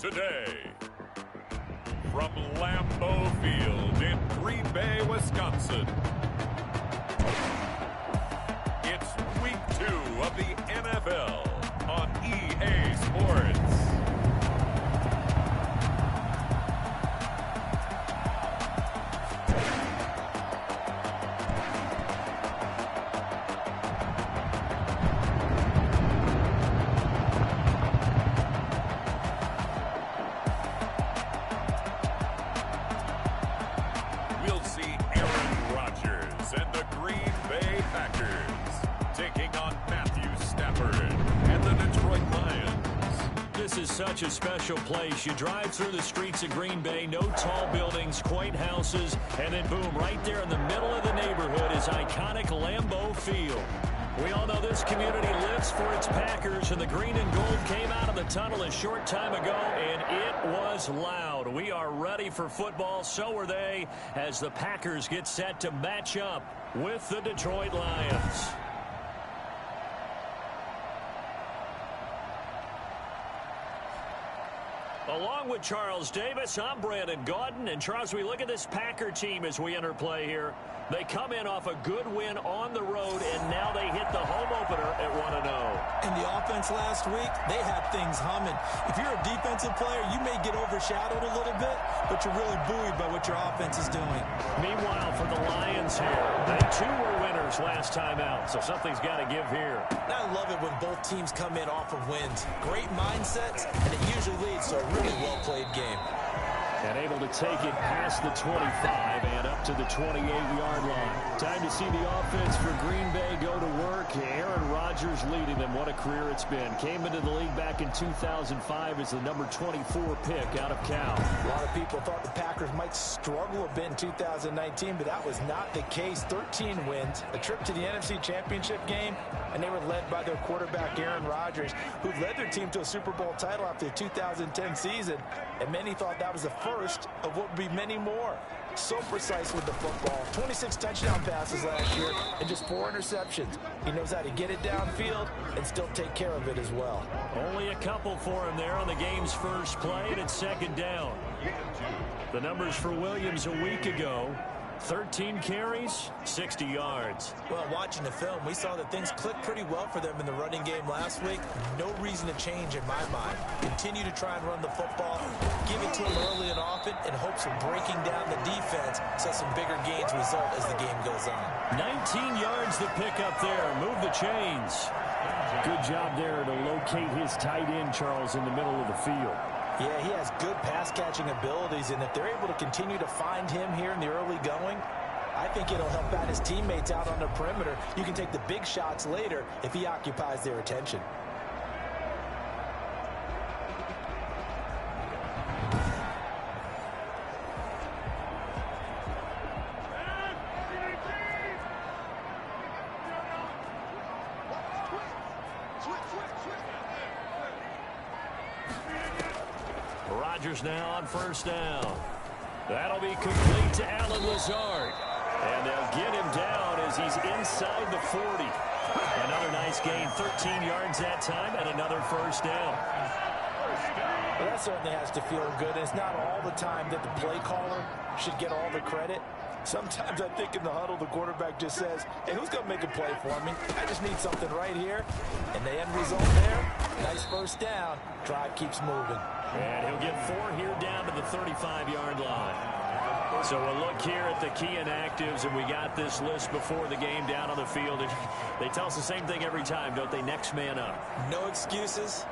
today. From Lambeau Field in Green Bay, Wisconsin. It's week 2 of the NFL on EA Sports. We'll see Aaron Rodgers and the Green Bay Packers taking on Matthew Stafford and the Detroit Lions. This is such a special place. You drive through the streets of Green Bay, no tall buildings, quaint houses, and then boom, right there in the middle of the neighborhood is iconic Lambeau Field. We all know this community lives for its Packers, and the green and gold came out of the tunnel a short time ago, and it was loud. We are ready for football, so are they, as the Packers get set to match up with the Detroit Lions. Along with Charles Davis, I'm Brandon Gaudin. And Charles, we look at this Packer team as we enter play here. They come in off a good win on the road, and now they hit the home opener at 1-0. And the offense last week, they had things humming. If you're a defensive player, you may get overshadowed a little bit, but you're really buoyed by what your offense is doing. Meanwhile, for the Lions here, they too were winners last time out, so something's got to give here. And I love it when both teams come in off of wins. Great mindsets, and it usually leads to a really well-played game. And able to take it past the 25 and up to the 28-yard line. Time to see the offense for Green Bay go to work. Aaron Rodgers leading them. What a career it's been. Came into the league back in 2005 as the number 24 pick out of Cal. A lot of people thought the Packers might struggle a bit in 2019, but that was not the case. 13 wins, a trip to the NFC Championship game, and they were led by their quarterback, Aaron Rodgers, who led their team to a Super Bowl title after the 2010 season, and many thought that was the first of what would be many more. So precise with the football. 26 touchdown passes last year and just 4 interceptions. He knows how to get it downfield and still take care of it as well. Only a couple for him there on the game's first play, and it's second down. The numbers for Williams a week ago: 13 carries, 60 yards. Well, watching the film, we saw that things clicked pretty well for them in the running game last week. No reason to change in my mind. Continue to try and run the football, give it to them early and often in hopes of breaking down the defense so some bigger gains result as the game goes on. 19 yards to pick up there. Move the chains. Good job there to locate his tight end, Charles, in the middle of the field. Yeah, he has good pass-catching abilities, and if they're able to continue to find him here in the early going, I think it'll help out his teammates out on the perimeter. You can take the big shots later if he occupies their attention. Rodgers now on first down. That'll be complete to Allen Lazard. And they'll get him down as he's inside the 40. Another nice gain, 13 yards that time, and another first down. Well, that certainly has to feel good. It's not all the time that the play caller should get all the credit. Sometimes I think in the huddle, the quarterback just says, hey, who's going to make a play for me? I just need something right here. And the end result there, nice first down. Drive keeps moving. And he'll get 4 here down to the 35-yard line. So we'll look here at the key inactives, and we got this list before the game down on the field. And they tell us the same thing every time, don't they? Next man up. No excuses.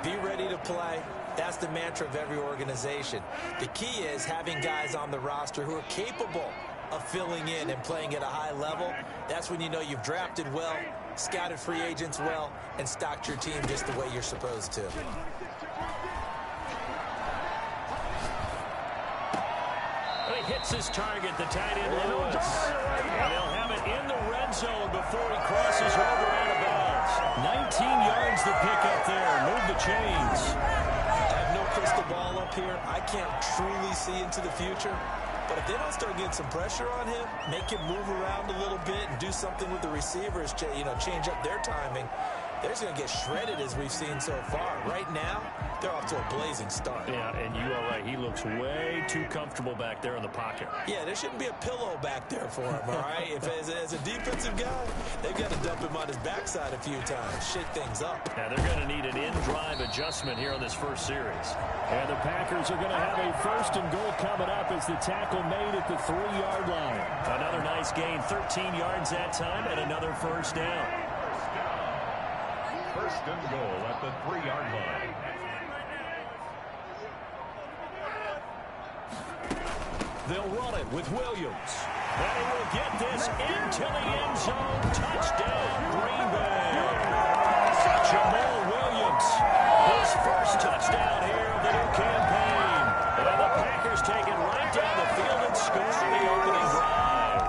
Be ready to play. That's the mantra of every organization. The key is having guys on the roster who are capable of filling in and playing at a high level. That's when you know you've drafted well, scouted free agents well, and stocked your team just the way you're supposed to. He hits his target, the tight end Lewis. And they'll have it in the red zone before he crosses over out of bounds. 19 yards to pick up there. Move the chains. I have no crystal ball up here. I can't truly see into the future. But if they don't start getting some pressure on him, make him move around a little bit and do something with the receivers, change up their timing, they're just going to get shredded as we've seen so far. Right now, they're off to a blazing start. Yeah, and you are right. He looks way too comfortable back there in the pocket. Yeah, there shouldn't be a pillow back there for him, all right? If as a defensive guy, they've got to dump him on his backside a few times, shake things up. Now, they're going to need an in-drive adjustment here on this first series. And the Packers are going to have a first and goal coming up as the tackle made at the 3-yard line. Another nice gain, 13 yards that time, and another first down. First and goal at the 3-yard line. They'll run it with Williams. And he will get this into the end zone. Touchdown, Green Bay. Jamal Williams, his first touchdown here of the new campaign. And the Packers take it right down the field and score the opening drive.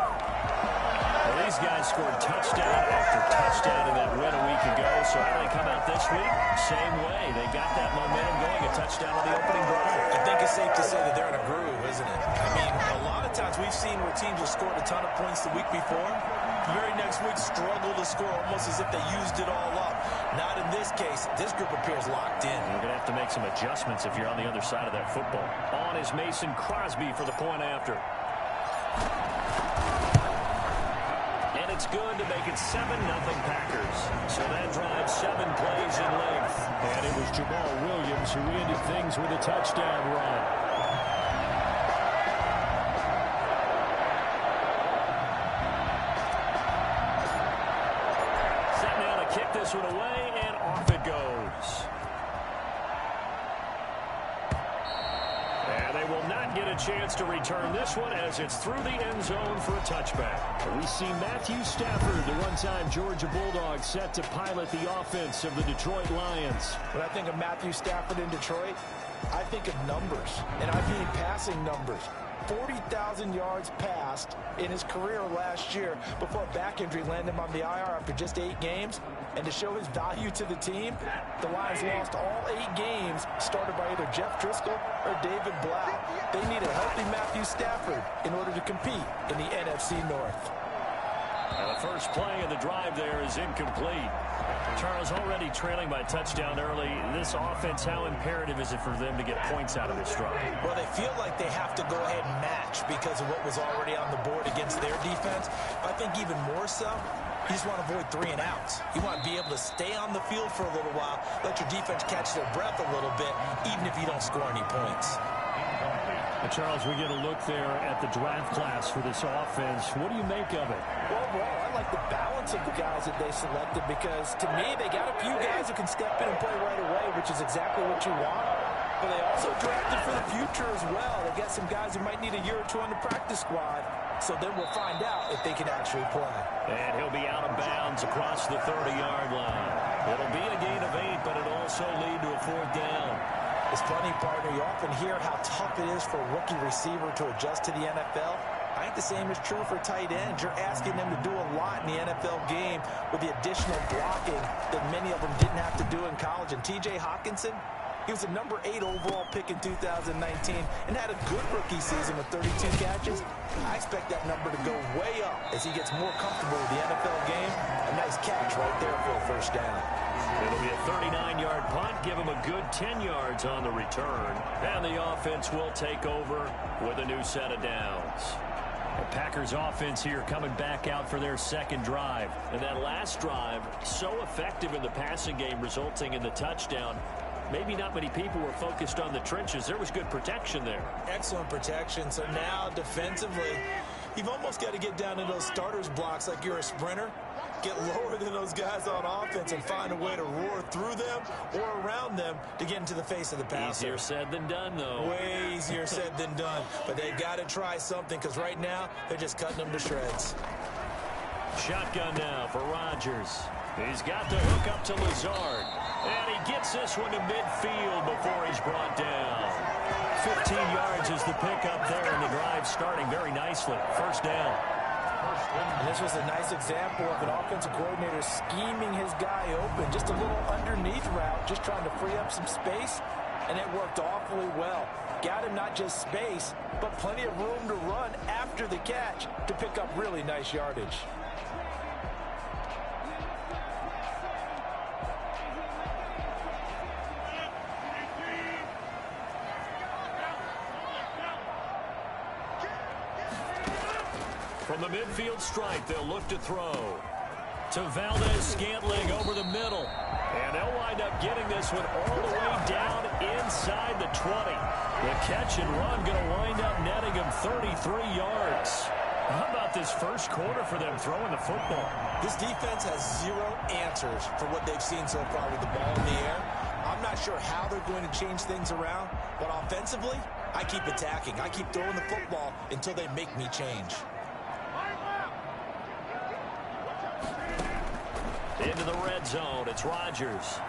Well, these guys scored touchdown after touchdown in that win a week ago. So how do they come out this week? Same way. They got that momentum going, a touchdown on the opening drive. I think it's safe to say that they're in a groove, isn't it? I mean, a lot of times we've seen where teams have scored a ton of points the week before. The very next week struggle to score almost as if they used it all up. Not in this case. This group appears locked in. You're going to have to make some adjustments if you're on the other side of that football. On is Mason Crosby for the point after. And it's good to make it 7-0 Packers. So that drives 7 plays in length. And it was Jamal Williams who ended things with a touchdown run. Kick this one away, and off it goes. And they will not get a chance to return this one as it's through the end zone for a touchback. We see Matthew Stafford, the one-time Georgia Bulldog, set to pilot the offense of the Detroit Lions. When I think of Matthew Stafford in Detroit, I think of numbers, and I mean passing numbers. 40,000 yards passed in his career last year before a back injury landed him on the IR after just 8 games. And to show his value to the team, the Lions lost all 8 games started by either Jeff Driscoll or David Blau. They need a healthy Matthew Stafford in order to compete in the NFC North. Now the first play of the drive there is incomplete. Charles, already trailing by a touchdown early. This offense, how imperative is it for them to get points out of this drive? Well, they feel like they have to go ahead and match because of what was already on the board against their defense. I think even more so, you just want to avoid 3 and outs. You want to be able to stay on the field for a little while, let your defense catch their breath a little bit, even if you don't score any points. Charles, we get a look there at the draft class for this offense. What do you make of it? Well, overall, I like the balance of the guys that they selected because, to me, they got a few guys who can step in and play right away, which is exactly what you want. But they also drafted for the future as well. They got some guys who might need a year or 2 on the practice squad, so then we'll find out if they can actually play. And he'll be out of bounds across the 30-yard line. It'll be a gain of 8, but it'll also lead to a 4th down. It's funny, partner, you often hear how tough it is for a rookie receiver to adjust to the NFL. I think the same is true for tight ends. You're asking them to do a lot in the NFL game with the additional blocking that many of them didn't have to do in college. And T.J. Hockenson, he was a number 8 overall pick in 2019 and had a good rookie season with 32 catches. I expect that number to go way up as he gets more comfortable with the NFL game. A nice catch right there for a first down. It'll be a 39-yard punt, give him a good 10 yards on the return. And the offense will take over with a new set of downs. The Packers offense here coming back out for their second drive. And that last drive, so effective in the passing game, resulting in the touchdown. Maybe not many people were focused on the trenches. There was good protection there. Excellent protection. So now defensively, you've almost got to get down to those starters blocks like you're a sprinter. Get lower than those guys on offense and find a way to roar through them or around them to get into the face of the passer. Easier said than done, though. Way easier said than done. But they've got to try something because right now they're just cutting them to shreds. Shotgun now for Rodgers. He's got the hook up to Lazard. And he gets this one to midfield before he's brought down. 15 yards is the pickup there, and the drive starting very nicely. First down. And this was a nice example of an offensive coordinator scheming his guy open. Just a little underneath route, just trying to free up some space, and it worked awfully well. Got him not just space, but plenty of room to run after the catch to pick up really nice yardage. From the midfield stripe, they'll look to throw. To Valdez-Scantling over the middle. And they'll wind up getting this one all the way down inside the 20. The catch and run going to wind up netting him 33 yards. How about this first quarter for them throwing the football? This defense has zero answers for what they've seen so far with the ball in the air. I'm not sure how they're going to change things around, but offensively, I keep attacking. I keep throwing the football until they make me change. Into the red zone, it's Rodgers.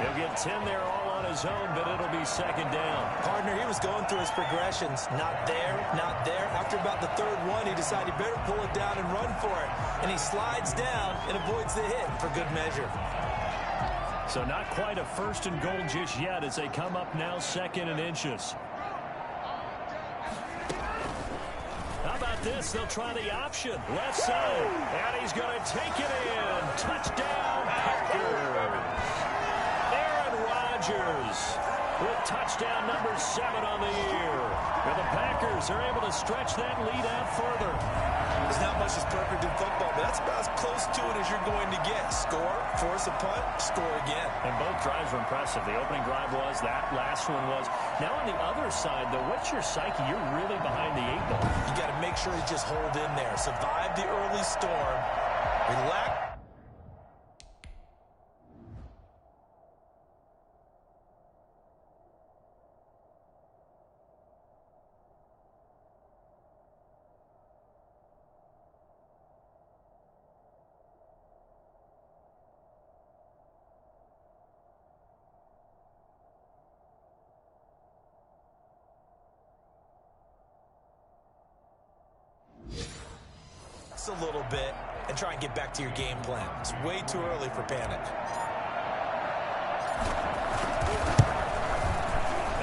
He'll get 10 there all on his own, but it'll be second down. Partner, he was going through his progressions. Not there, not there. After about the third one, he decided he better pull it down and run for it. And he slides down and avoids the hit for good measure. So not quite a first and goal just yet as they come up now second and inches. How about this? They'll try the option. Left side. And he's going to take it in. Touchdown, Packers. Aaron Rodgers with touchdown number 7 on the year. And the Packers are able to stretch that lead out further. There's not much that's perfect in football, but that's about as close to it as you're going to get. Score, force a punt, score again. And both drives were impressive. The opening drive was, that last one was. Now on the other side, though, what's your psyche? You're really behind the 8 ball. You got to make sure you just hold in there. Survive the early storm. Relax. A little bit and try and get back to your game plan. It's way too early for panic.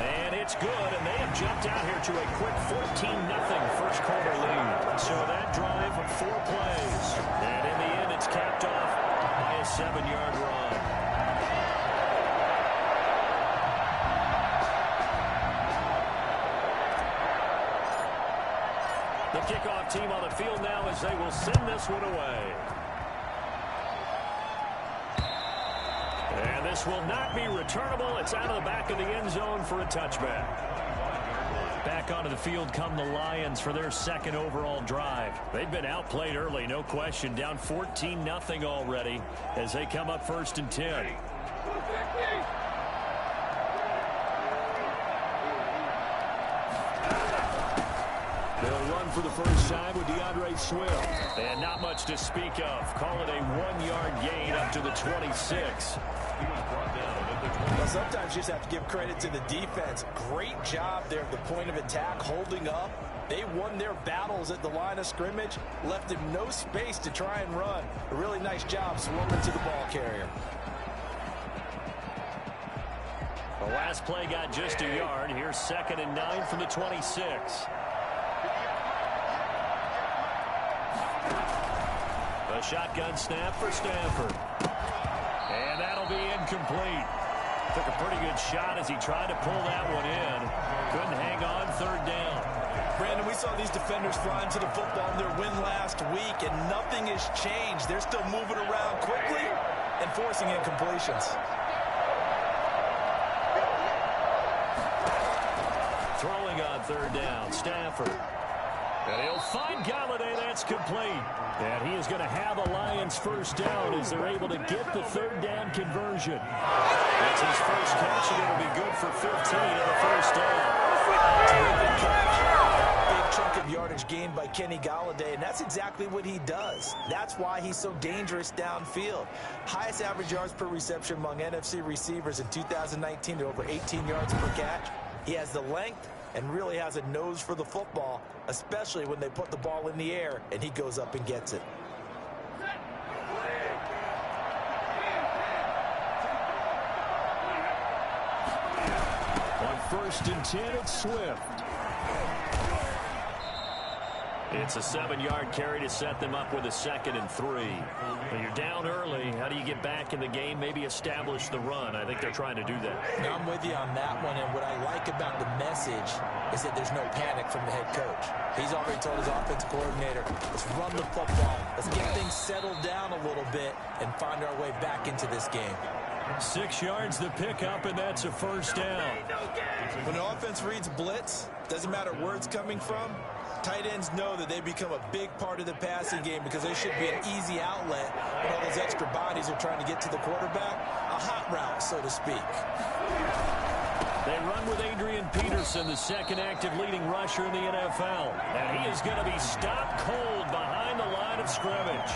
And it's good, and they have jumped out here to a quick 14-0 first quarter lead. So that drive, 4 plays. And in the end, it's capped off by a 7-yard run. The kickoff team on the field now as they will send this one away. And this will not be returnable. It's out of the back of the end zone for a touchback. Back onto the field come the Lions for their second overall drive. They've been outplayed early, no question. Down 14-0 already as they come up 1st and 10. They'll run for the first time with DeAndre Swift. And not much to speak of. Call it a 1-yard gain up to the 26. Well, sometimes you just have to give credit to the defense. Great job there at the point of attack, holding up. They won their battles at the line of scrimmage, left him no space to try and run. A really nice job swarming to the ball carrier. The last play got just a yard. Here's 2nd and 9 from the 26. A shotgun snap for Stafford. And that'll be incomplete. Took a pretty good shot as he tried to pull that one in. Couldn't hang on 3rd down. Brandon, we saw these defenders flying to the football in their win last week, and nothing has changed. They're still moving around quickly and forcing incompletions. Throwing on 3rd down, Stafford. And he'll find Galladay. That's complete. And he is going to have a Lions first down as they're able to get the 3rd down conversion. That's his first catch, and it'll be good for 15 and a first down. Terrific catch. Big chunk of yardage gained by Kenny Galladay, and that's exactly what he does. That's why he's so dangerous downfield. Highest average yards per reception among NFC receivers in 2019 to over 18 yards per catch. He has the length and really has a nose for the football, especially when they put the ball in the air and he goes up and gets it. On 1st and 10, it's Swift. It's a 7-yard carry to set them up with a 2nd and 3. When you're down early, how do you get back in the game, maybe establish the run? I think they're trying to do that. Now, I'm with you on that one, and what I like about the message is that there's no panic from the head coach. He's already told his offensive coordinator, let's run the football, let's get things settled down a little bit and find our way back into this game. 6 yards the pickup, and that's a 1st down. When the offense reads blitz, doesn't matter where it's coming from, tight ends know that they become a big part of the passing game because they should be an easy outlet when all those extra bodies are trying to get to the quarterback. A hot route, so to speak. They run with Adrian Peterson, the 2nd active leading rusher in the NFL. And he is going to be stopped cold behind the line of scrimmage.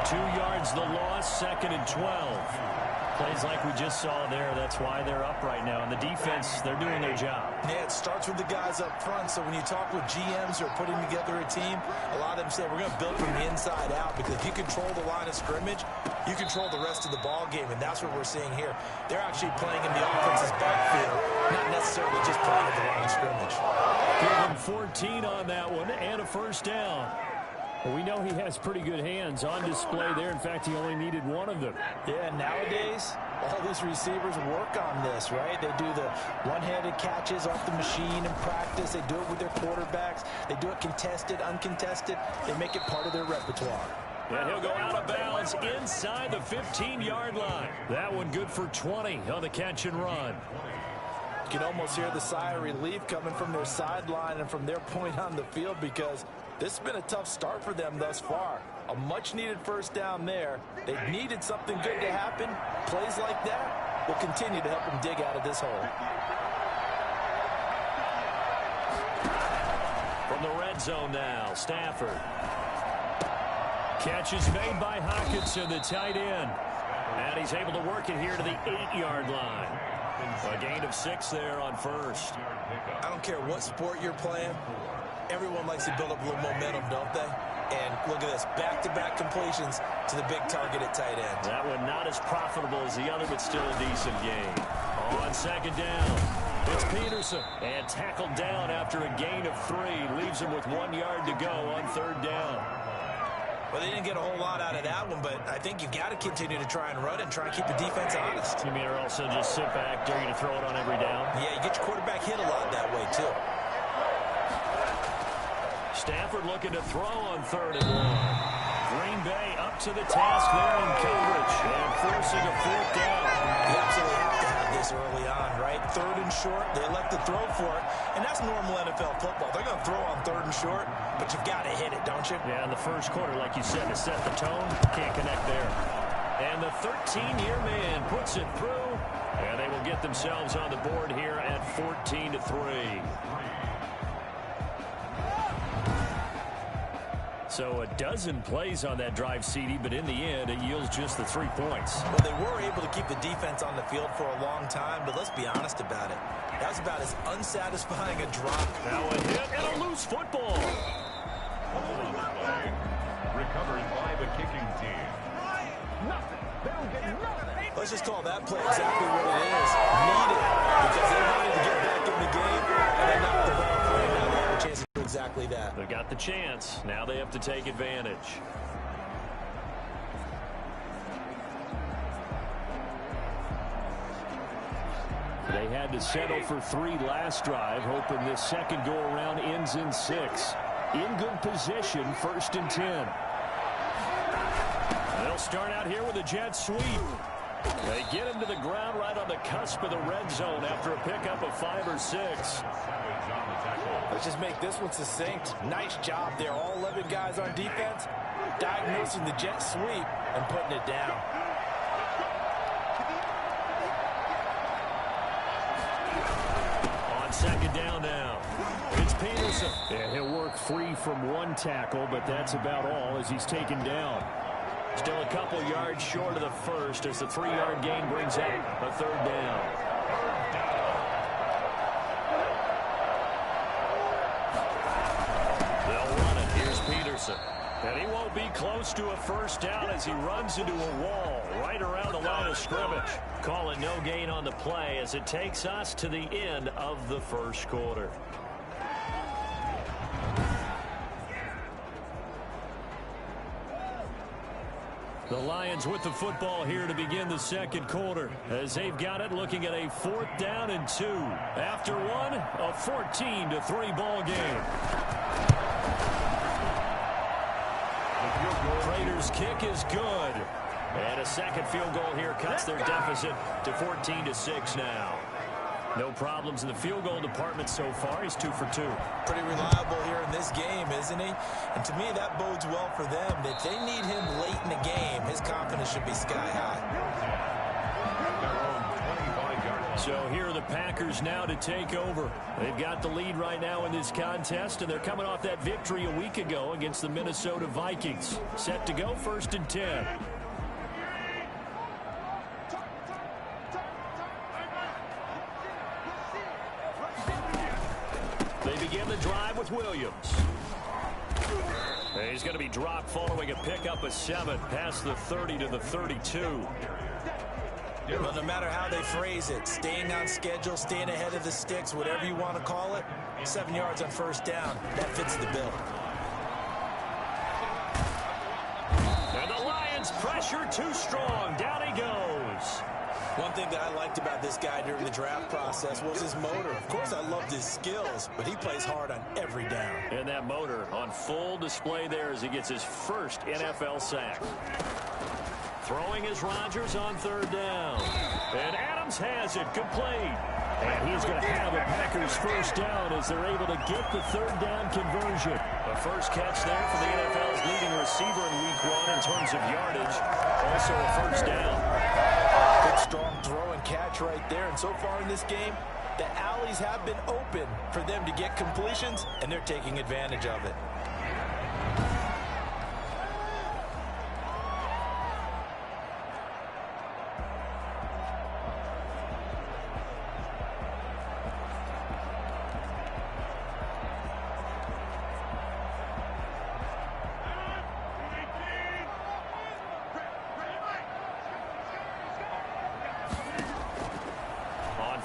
2 yards the loss, 2nd and 12. Plays like we just saw there. That's why they're up right now. And the defense, they're doing their job. Yeah, it starts with the guys up front. So when you talk with GMs who are putting together a team, a lot of them say we're going to build from the inside out, because if you control the line of scrimmage, you control the rest of the ball game, and that's what we're seeing here. They're actually playing in the offense's backfield, not necessarily just playing at the line of scrimmage. Give him 14 on that one and a 1st down. Well, we know he has pretty good hands on display there. In fact, he only needed one of them. Yeah, nowadays, all these receivers work on this, right? They do the one-handed catches off the machine in practice. They do it with their quarterbacks. They do it contested, uncontested. They make it part of their repertoire. And he'll go out of bounds inside the 15-yard line. That one good for 20 on the catch and run. You can almost hear the sigh of relief coming from their sideline and from their point on the field, because this has been a tough start for them thus far. A much-needed 1st down there. They needed something good to happen. Plays like that will continue to help them dig out of this hole. From the red zone now, Stafford. Catch is made by Hockenson, the tight end. And he's able to work it here to the 8-yard line. A gain of 6 there on 1st. I don't care what sport you're playing. Everyone likes to build up a little momentum, don't they? And look at this, back-to-back completions to the big target at tight end. That one not as profitable as the other, but still a decent gain. On 2nd down, it's Peterson. And tackled down after a gain of 3. Leaves him with 1 yard to go on 3rd down. Well, they didn't get a whole lot out of that one, but I think you've got to continue to try and run and try and keep the defense honest. You mean, or also just sit back, dare you to throw it on every down? Yeah, you get your quarterback hit a lot that way, too. Stafford looking to throw on 3rd and 1. Green Bay up to the task there in coverage and forcing a 4th down. You absolutely have to have this early on, right? 3rd and short, they elect to throw for it, and that's normal NFL football. They're going to throw on 3rd and short, but you've got to hit it, don't you? Yeah, in the first quarter, like you said, to set the tone, can't connect there. And the 13-year man puts it through, and they will get themselves on the board here at 14-3. So a dozen plays on that drive, CD, but in the end, it yields just the 3 points. Well, they were able to keep the defense on the field for a long time, but let's be honest about it. That was about as unsatisfying a drop. Now a hit and a loose football. Recovered by the kicking team. Let's just call that play exactly what it is. Needed, because they wanted to get back in the game, and they knocked the ball free. Now they have a chance to do exactly that. They've got the chance. Now they have to take advantage. They had to settle for 3 last drive, hoping this second go-around ends in 6. In good position, 1st and 10. They'll start out here with a jet sweep. They get him to the ground right on the cusp of the red zone after a pickup of 5 or 6. Let's just make this one succinct. Nice job there. All 11 guys on defense diagnosing the jet sweep and putting it down. On 2nd down now, it's Peterson. And he'll work free from 1 tackle, but that's about all as he's taken down. Still a couple yards short of the first as the 3-yard gain brings up a 3rd down. They'll run it. Here's Peterson. And he won't be close to a 1st down as he runs into a wall right around the line of scrimmage. Call it no gain on the play as it takes us to the end of the 1st quarter. The Lions with the football here to begin the second quarter as they've got it looking at a 4th down and 2. After one, a 14-3 ball game. Raiders kick is good. And a second field goal here cuts their deficit to 14-6 now. No problems in the field goal department so far. He's 2 for 2. Pretty reliable here in this game, isn't he? And to me, that bodes well for them. If they need him late in the game, his confidence should be sky high. So here are the Packers now to take over. They've got the lead right now in this contest, and they're coming off that victory a week ago against the Minnesota Vikings. Set to go, 1st and 10. They begin the drive with Williams. He's going to be dropped following a pickup of 7 past the 30 to the 32. Well, no matter how they phrase it, staying on schedule, staying ahead of the sticks, whatever you want to call it, 7 yards on 1st down, that fits the bill. And the Lions pressure too strong. Down he goes. One thing that I liked about this guy during the draft process was his motor. Of course, I loved his skills, but he plays hard on every down. And that motor on full display there as he gets his first NFL sack. Throwing is Rodgers on 3rd down. And Adams has it, complete. And he's going to have a Packers 1st down as they're able to get the 3rd down conversion. The first catch there for the NFL's leading receiver in Week 1 in terms of yardage. Also a 1st down. Good strong throw and catch right there. And so far in this game, the alleys have been open for them to get completions, and they're taking advantage of it.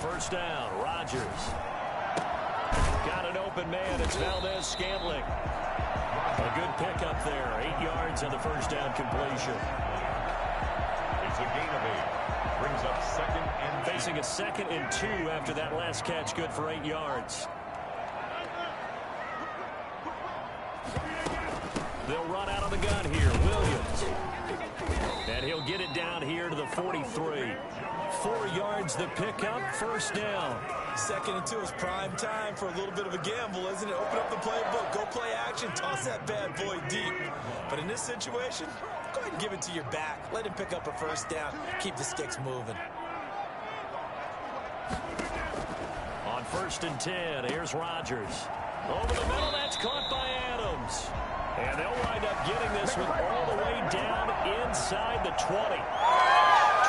First down, Rodgers. Got an open man. It's Valdez-Scantling. A good pickup there. 8 yards on the 1st down completion. It's a gain of 8. Brings up 2nd and 2. Facing a 2nd and 2 after that last catch. Good for 8 yards. They'll run out of the gun here. Williams. And he'll get it down here to the 43. 4 yards the pickup, 1st down. 2nd and 2 is prime time for a little bit of a gamble, isn't it? Open up the playbook, go play action, toss that bad boy deep. But in this situation, go ahead and give it to your back. Let him pick up a 1st down. Keep the sticks moving. On 1st and 10, here's Rodgers. Over the middle, that's caught by Adams. And they'll wind up getting this one all the way down inside the 20.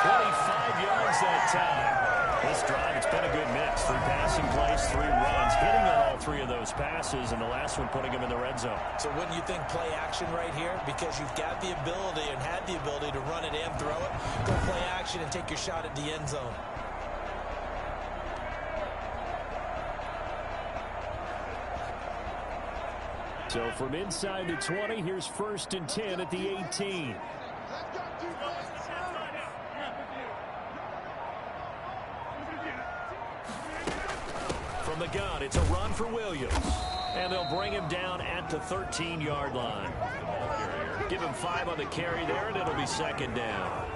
25 yards that time. This drive, it's been a good mix. 3 passing plays, 3 runs, hitting on all 3 of those passes, and the last one putting him in the red zone. So wouldn't you think play action right here? Because you've got the ability and had the ability to run it and throw it. Go play action and take your shot at the end zone. So from inside the 20, here's 1st and 10 at the 18. From the gun, it's a run for Williams. And they'll bring him down at the 13-yard line. Give him 5 on the carry there, and it'll be 2nd down.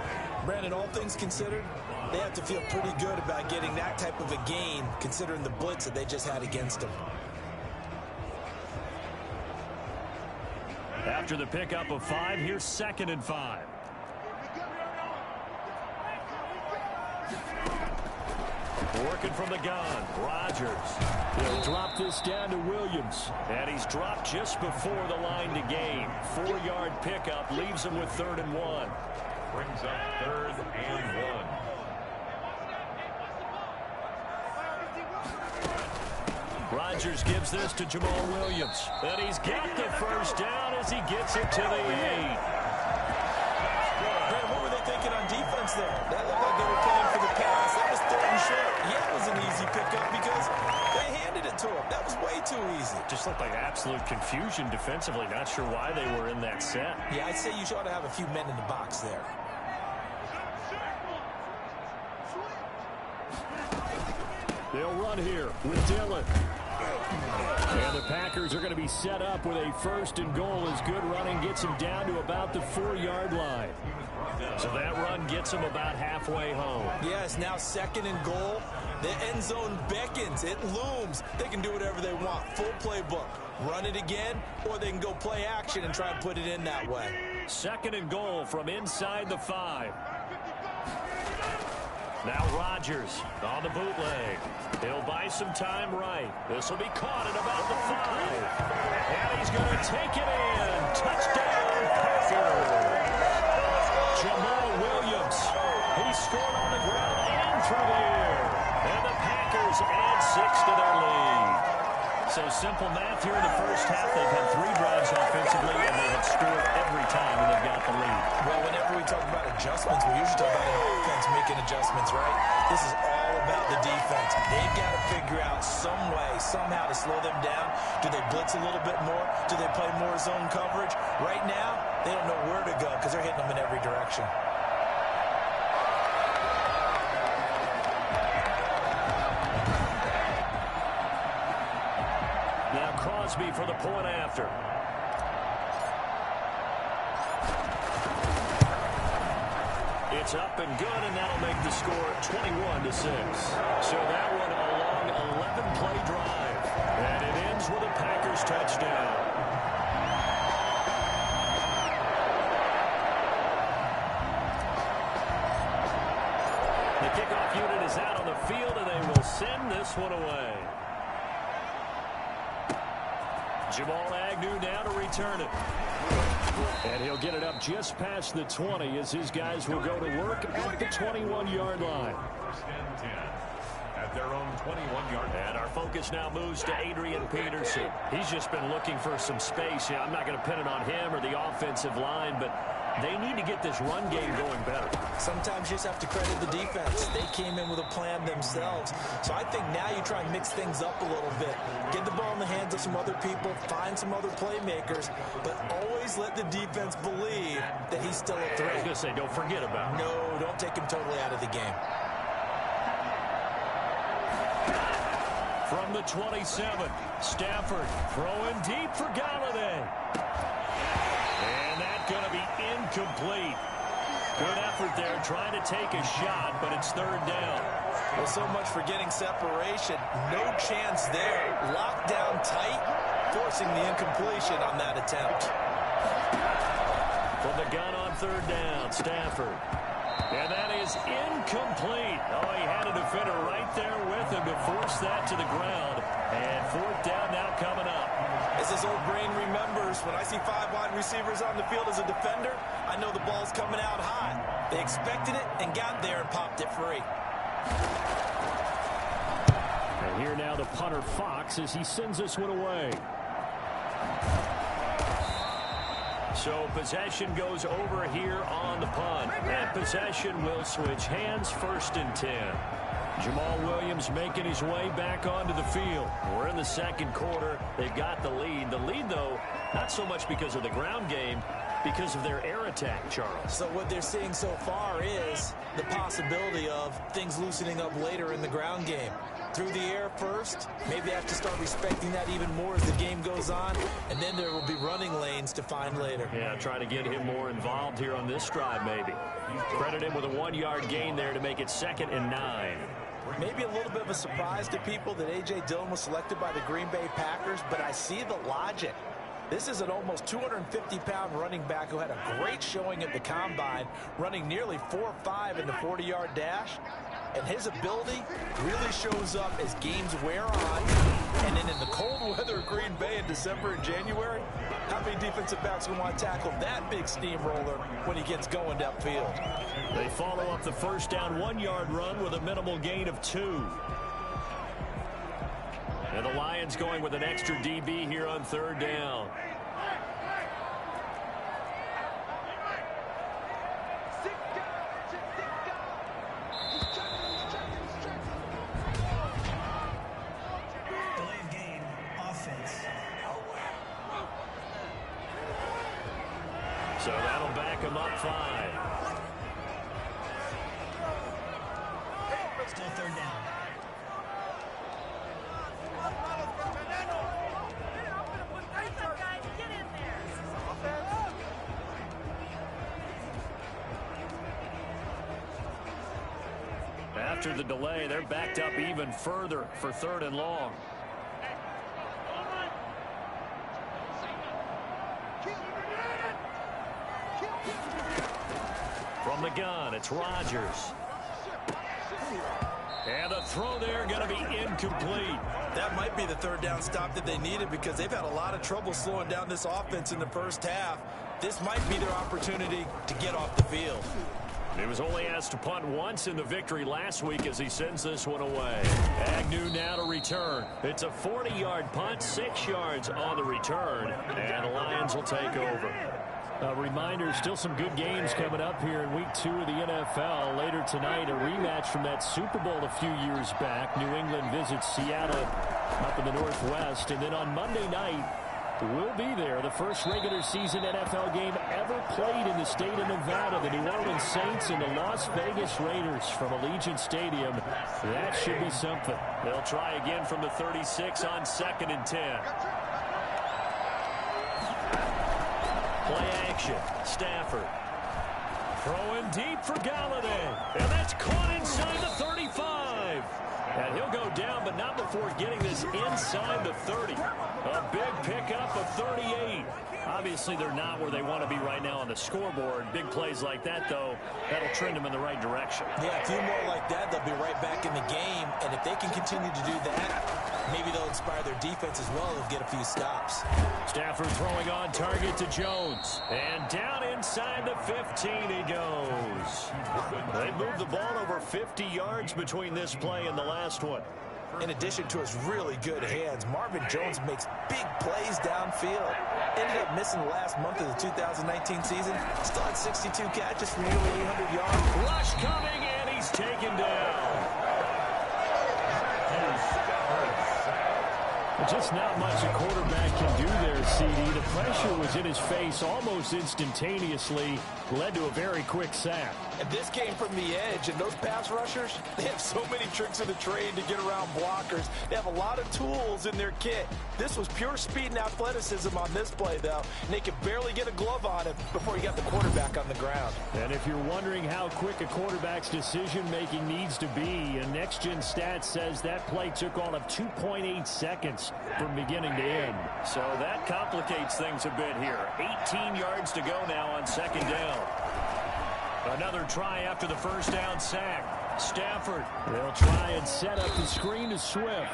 Brandon, all things considered, they have to feel pretty good about getting that type of a gain, considering the blitz that they just had against them. After the pickup of 5, here's 2nd and 5. Working from the gun, Rodgers. He'll drop this down to Williams. And he's dropped just before the line to gain. 4-yard pickup leaves him with 3rd and 1. Brings up 3rd and 1. Rodgers gives this to Jamal Williams. And he's got the 1st down as he gets it to the 8. Brandon, what were they thinking on defense there? That looked like they were playing for the pass. That was 3rd and short. Yeah, it was an easy pickup because they handed it to him. That was way too easy. Just looked like absolute confusion defensively. Not sure why they were in that set. Yeah, I'd say you ought to have a few men in the box there. They'll run here with Dillon. And the Packers are going to be set up with a first and goal as good running gets them down to about the 4-yard line. So that run gets them about halfway home. Yes, now second and goal. The end zone beckons. It looms. They can do whatever they want. Full playbook. Run it again, or they can go play action and try and put it in that way. Second and goal from inside the 5. Now Rodgers on the bootleg. He'll buy some time right. This will be caught at about the 5. And he's going to take it in. Touchdown, Packers. Jamal Williams. He scored on the ground and through the air. And the Packers add 6 to their lead. So simple math here in the first half. They've had 3 drives offensively, and they have scored every time, and they've got the lead. Well, whenever we talk about adjustments, we usually talk about an offense making adjustments, right? This is all about the defense. They've got to figure out some way, somehow to slow them down. Do they blitz a little bit more? Do they play more zone coverage? Right now, they don't know where to go because they're hitting them in every direction. Now Crosby for the point after. It's up and good, and that'll make the score 21-6. So that one a long 11-play drive. And it ends with a Packers touchdown. The kickoff unit is out on the field, and they will send this one away. Jamal Agnew now to return it. And he'll get it up just past the 20 as his guys will go to work at the 21-yard line. First and 10 at their own 21-yard line. And our focus now moves to Adrian Peterson. He's just been looking for some space. Yeah, I'm not going to pin it on him or the offensive line, but they need to get this run game going better. Sometimes you just have to credit the defense. They came in with a plan themselves. So I think now you try and mix things up a little bit. Get the ball in the hands of some other people, find some other playmakers, but always let the defense believe that he's still a threat. I was going to say, don't forget about him. No, don't take him totally out of the game. From the 27, Stafford throwing deep for Galladay. And that's going to be incomplete. Good effort there trying to take a shot, but it's third down. Well, so much for getting separation. No chance there. Locked down tight, forcing the incompletion on that attempt. From the gun on third down, Stafford. And that is incomplete. Oh, he had a defender right there with him to force that to the ground. And fourth down now coming up. As his old brain remembers, when I see 5 wide receivers on the field as a defender, I know the ball's coming out high. They expected it and got there and popped it free. And here now the punter Fox as he sends this one away. So possession goes over here on the punt. And possession will switch hands, first and 10. Jamal Williams making his way back onto the field. We're in the second quarter. They've got the lead. The lead, though, not so much because of the ground game, because of their air attack, Charles. So what they're seeing so far is the possibility of things loosening up later in the ground game. Through the air first, maybe they have to start respecting that even more as the game goes on, and then there will be running lanes to find later. Yeah, try to get him more involved here on this drive, maybe. Credit him with a 1-yard gain there to make it 2nd and 9. Maybe a little bit of a surprise to people that A.J. Dillon was selected by the Green Bay Packers, but I see the logic. This is an almost 250-pound running back who had a great showing at the Combine, running nearly 4.5 in the 40-yard dash. And his ability really shows up as games wear on. And then in the cold weather of Green Bay in December and January, how many defensive backs will want to tackle that big steamroller when he gets going downfield? They follow up the first down 1-yard run with a minimal gain of 2. And the Lions going with an extra DB here on third down. Delay of game, offense. So that'll back him up 5. Still third down. After the delay, they're backed up even further for 3rd and long. From the gun, it's Rodgers. And the throw there going to be incomplete. That might be the 3rd down stop that they needed because they've had a lot of trouble slowing down this offense in the first half. This might be their opportunity to get off the field. He was only asked to punt once in the victory last week as he sends this one away. Agnew now to return. It's a 40-yard punt, 6 yards on the return, and the Lions will take over. A reminder, still some good games coming up here in Week 2 of the NFL. Later tonight, a rematch from that Super Bowl a few years back. New England visits Seattle up in the Northwest. And then on Monday night, we'll be there. The first regular season NFL game ever played in the state of Nevada. The New Orleans Saints and the Las Vegas Raiders from Allegiant Stadium. That should be something. They'll try again from the 36 on 2nd and 10. Play action. Stafford. Throwing deep for Galladay. And that's caught inside the 35. And he'll go down, but not before getting this inside the 30. A big pickup of 38. Obviously, they're not where they want to be right now on the scoreboard. Big plays like that, though, that'll trend them in the right direction. Yeah, a few more like that, they'll be right back in the game. And if they can continue to do that, maybe they'll inspire their defense as well and get a few stops. Stafford throwing on target to Jones. And down inside the 15 he goes. They moved the ball over 50 yards between this play and the last one. In addition to his really good hands, Marvin Jones makes big plays downfield. Ended up missing the last month of the 2019 season. Still had 62 catches for nearly 800 yards. Rush coming, and he's taken down. Just not much a quarterback can do there, CD. The pressure was in his face almost instantaneously, led to a very quick sack. And this came from the edge, and those pass rushers, they have so many tricks of the trade to get around blockers. They have a lot of tools in their kit. This was pure speed and athleticism on this play, though, and they could barely get a glove on him before he got the quarterback on the ground. And if you're wondering how quick a quarterback's decision-making needs to be, a next-gen stat says that play took all of 2.8 seconds from beginning to end. So that complicates things a bit here. 18 yards to go now on 2nd down. Another try after the first down sack. Stafford. They'll try and set up the screen to Swift.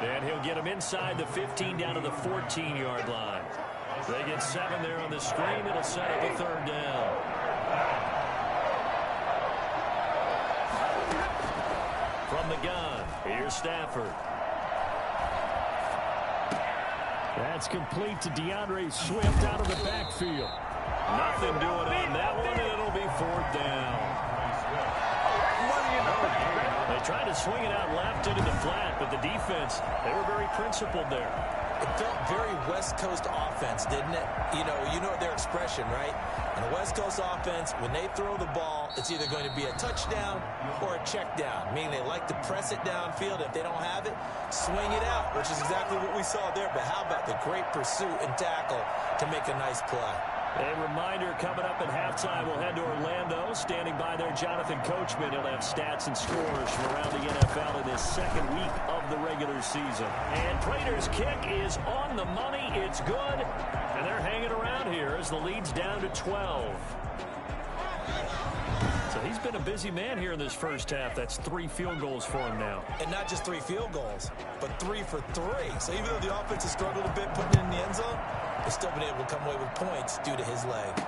And he'll get him inside the 15 down to the 14-yard line. They get 7 there on the screen. It'll set up a 3rd down. From the gun, here's Stafford. That's complete to DeAndre Swift out of the backfield. Nothing doing on that one, and it'll be 4th down. They tried to swing it out left into the flat, but the defense, they were very principled there. It felt very West Coast offense, didn't it? You know their expression, right? In the West Coast offense, when they throw the ball, it's either going to be a touchdown or a check down, meaning they like to press it downfield. If they don't have it, swing it out, which is exactly what we saw there. But how about the great pursuit and tackle to make a nice play? A reminder, coming up at halftime, we'll head to Orlando. Standing by there, Jonathan Coachman. He'll have stats and scores from around the NFL in his 2nd week of the regular season. And Prater's kick is on the money. It's good. And they're hanging around here as the lead's down to 12. So he's been a busy man here in this first half. That's 3 field goals for him now. And not just 3 field goals, but 3 for 3. So even though the offense has struggled a bit putting it in the end zone, they've still been able to come away with points due to his leg.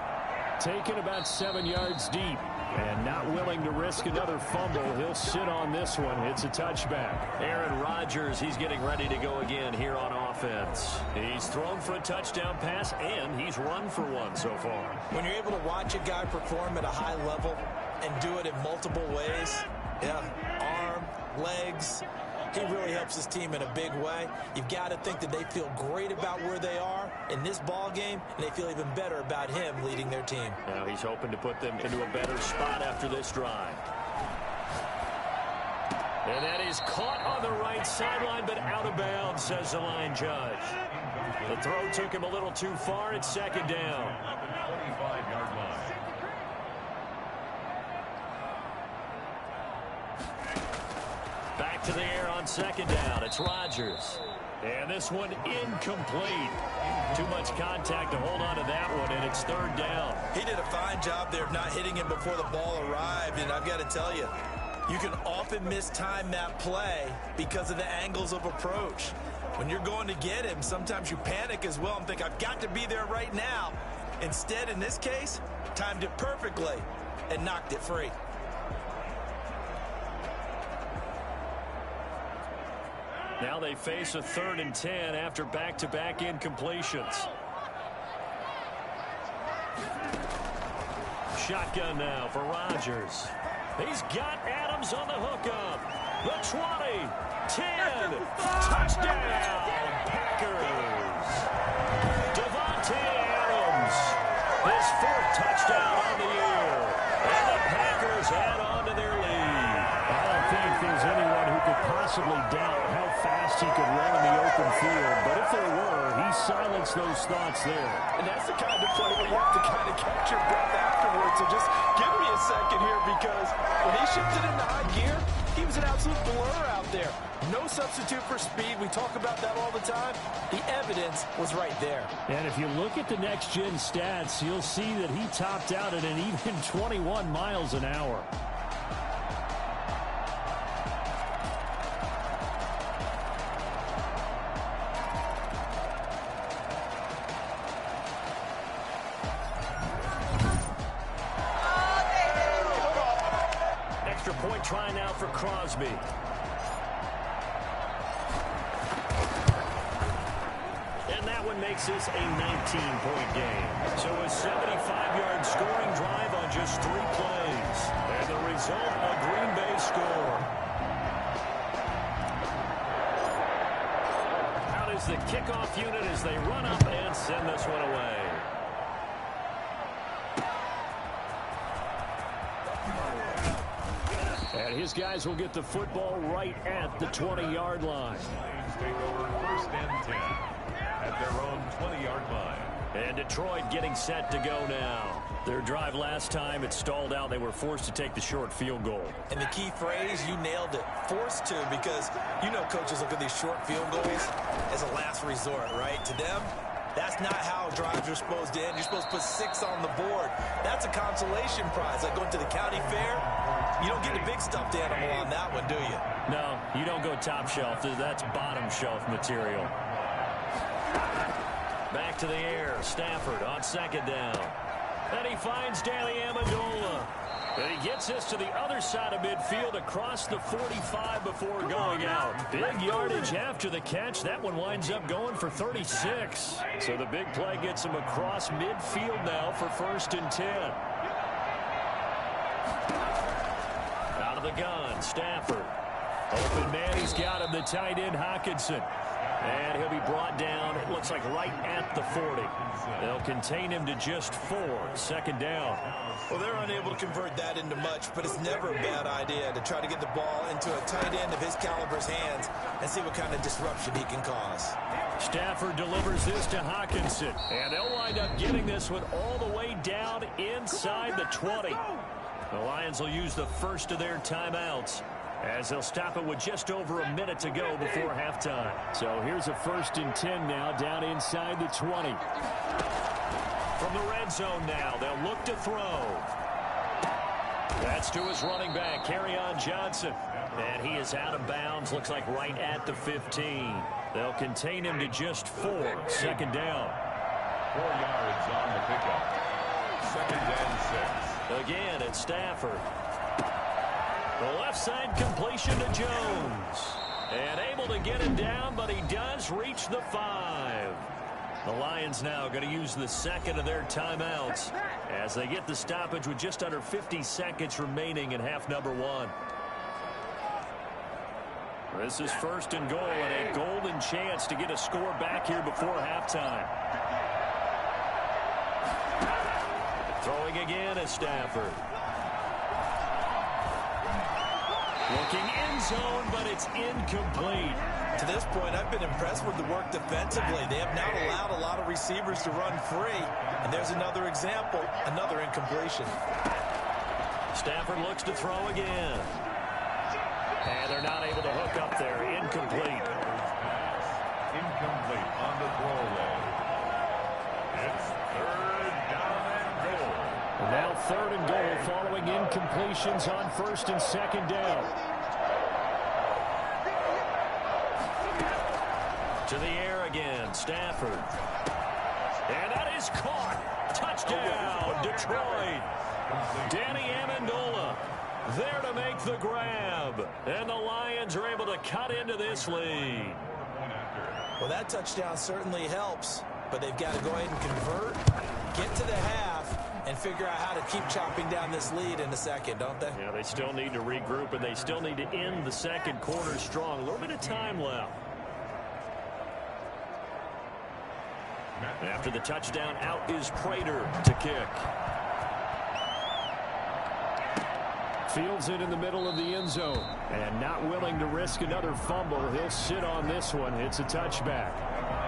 Taken about 7 yards deep and not willing to risk another fumble. He'll sit on this one. It's a touchback. Aaron Rodgers, he's getting ready to go again here on offense. He's thrown for a touchdown pass, and he's run for one so far. When you're able to watch a guy perform at a high level and do it in multiple ways, yeah, arm, legs, He really helps his team in a big way. You've got to think that they feel great about where they are in this ball game, and they feel even better about him leading their team. Now he's hoping to put them into a better spot after this drive. And that is caught on the right sideline, but out of bounds, says the line judge. The throw took him a little too far. It's second down. 25-yard line. Back to the air on second down. It's Rodgers. And this one incomplete. Too much contact to hold on to that one, and it's third down. He did a fine job there of not hitting him before the ball arrived, and I've got to tell you, you can often mistime that play because of the angles of approach. When you're going to get him, sometimes you panic as well and think, I've got to be there right now. Instead, in this case, timed it perfectly and knocked it free. Now they face a 3rd and 10 after back-to-back incompletions. Shotgun now for Rodgers. He's got Adams on the hookup. The 20, 10, touchdown, Packers. Devontae Adams, his 4th touchdown on the year. And the Packers add on to their lead. I don't think there's anyone who could possibly doubt how fast he could run in the open field. But if there were, he silenced those thoughts there. And that's the kind of play where you have to kind of catch your breath afterwards. So just give me a second here, because when he shifted into high gear, he was an absolute blur out there. No substitute for speed. We talk about that all the time. The evidence was right there. And if you look at the next-gen stats, you'll see that he topped out at an even 21 miles an hour. Extra point try now for Crosby. And that one makes this a 19-point game. So a 75-yard scoring drive on just 3 plays. And the result, a Green Bay score. Out is the kickoff unit as they run up and send this one away. And his guys will get the football right at the 20-yard line. Lions take over 1st and 10 at their own 20-yard line. And Detroit getting set to go now. Their drive last time, it stalled out. They were forced to take the short field goal. And the key phrase, you nailed it, forced to, because you know coaches look at these short field goals as a last resort, right? To them, that's not how drives are supposed to end. You're supposed to put 6 on the board. That's a consolation prize, like going to the county fair. You don't get the big stuffed animal on that one, do you? No, you don't go top shelf. That's bottom shelf material. Back to the air. Stafford on second down. And he finds Danny Amendola. And he gets this to the other side of midfield across the 45 before going out. Big yardage after the catch. That one winds up going for 36. So the big play gets him across midfield now for 1st and 10. Out of the gun, Stafford. Open man, he's got him, the tight end, Hockenson. And he'll be brought down, it looks like right at the 40. They'll contain him to just 4, 2nd down. Well, they're unable to convert that into much, but it's never a bad idea to try to get the ball into a tight end of his caliber's hands and see what kind of disruption he can cause. Stafford delivers this to Hockenson, and they'll wind up getting this one all the way down inside the 20. The Lions will use the first of their timeouts, as they'll stop it with just over a minute to go before halftime. So here's a 1st and 10 now down inside the 20. From the red zone now, they'll look to throw. That's to his running back, Kerryon Johnson. And he is out of bounds, looks like right at the 15. They'll contain him to just 4, 2nd down. 4 yards on the pickup. 2nd and 6. Again, it's Stafford. The left side completion to Jones. And able to get him down, but he does reach the 5. The Lions now going to use the 2nd of their timeouts as they get the stoppage with just under 50 seconds remaining in half number 1. This is first and goal, and a golden chance to get a score back here before halftime. Throwing again is Stafford. Looking end zone, but it's incomplete. To this point, I've been impressed with the work defensively. They have not allowed a lot of receivers to run free. And there's another example, another incompletion. Stafford looks to throw again. And they're not able to hook up there. Incomplete. Incomplete on the throwaway. It's third down and goal. And now third and goal following incompletions on first and second down. To the air again, Stafford. And that is caught. Touchdown, Detroit. Danny Amendola there to make the grab. And the Lions are able to cut into this lead. Well, that touchdown certainly helps, but they've got to go ahead and convert, get to the half, and figure out how to keep chopping down this lead in the second, don't they? Yeah, they still need to regroup, and they still need to end the second quarter strong. A little bit of time left. After the touchdown, out is Prater to kick. Fields it in the middle of the end zone. And not willing to risk another fumble. He'll sit on this one. It's a touchback.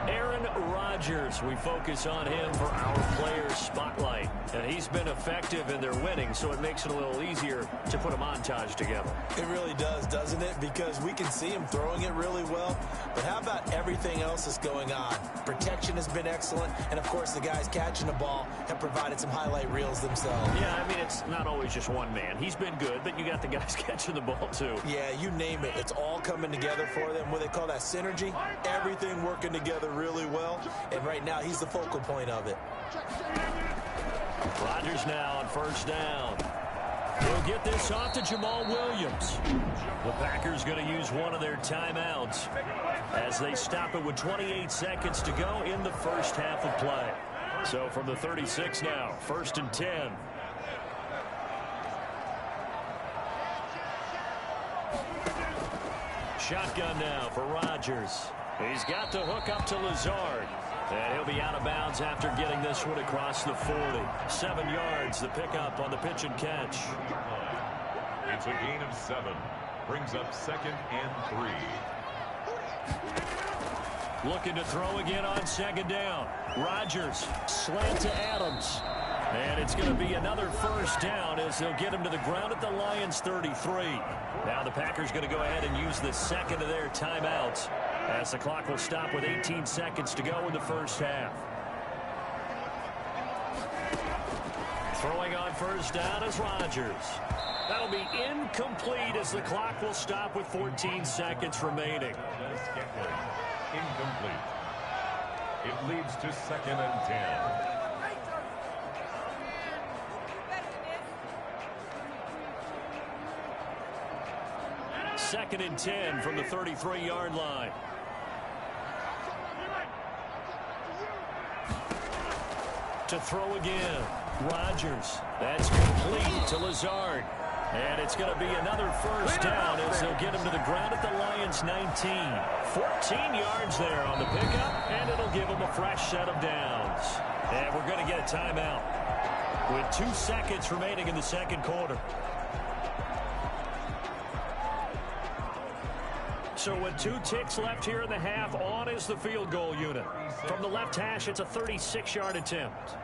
Aaron Rodgers, we focus on him for our players spotlight. And he's been effective in their winning, so it makes it a little easier to put a montage together. It really does, doesn't it? Because we can see him throwing it really well. But how about everything else that's going on? Protection has been excellent. And, of course, the guys catching the ball have provided some highlight reels themselves. Yeah, I mean, it's not always just one man. He's been good, but you got the guys catching the ball, too. Yeah, you name it. It's all coming together for them. What they call that synergy. Everything working together really well. And right now, he's the focal point of it. Rodgers now on first down. He'll get this off to Jamal Williams. The Packers going to use one of their timeouts as they stop it with 28 seconds to go in the first half of play. So from the 36 now, first and 10. Shotgun now for Rodgers. He's got the hook up to Lazard. And he'll be out of bounds after getting this one across the 40. 7 yards, the pickup on the pitch and catch. It's a gain of 7. Brings up second and 3. Looking to throw again on second down. Rodgers, slant to Adams. And it's going to be another first down as they'll get him to the ground at the Lions 33. Now the Packers going to go ahead and use the second of their timeouts as the clock will stop with 18 seconds to go in the first half. Throwing on first down is Rodgers. That'll be incomplete as the clock will stop with 14 seconds remaining. Incomplete. It leads to second and 10. Second and 10 from the 33-yard line. To throw again, Rodgers. That's complete to Lazard. And it's going to be another first down as they'll get him to the ground at the Lions 19. 14 yards there on the pickup, and it'll give them a fresh set of downs. And we're going to get a timeout with 2 seconds remaining in the second quarter. So with 2 ticks left here in the half, on is the field goal unit. From the left hash, it's a 36-yard attempt.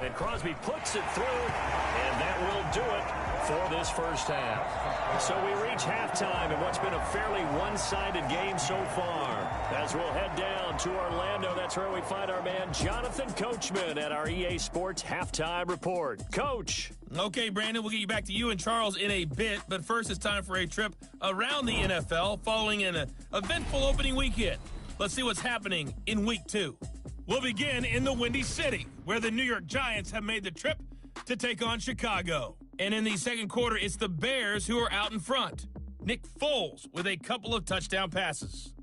And Crosby puts it through, and that will do it for this first half. So we reach halftime in what's been a fairly one-sided game so far. As we'll head down to Orlando, that's where we find our man Jonathan Coachman at our EA Sports Halftime Report. Coach. Okay, Brandon, we'll get you back to you and Charles in a bit, but first it's time for a trip around the NFL following an eventful opening weekend. Let's see what's happening in Week 2. We'll begin in the Windy City, where the New York Giants have made the trip to take on Chicago. And in the second quarter, it's the Bears who are out in front. Nick Foles with a couple of touchdown passes.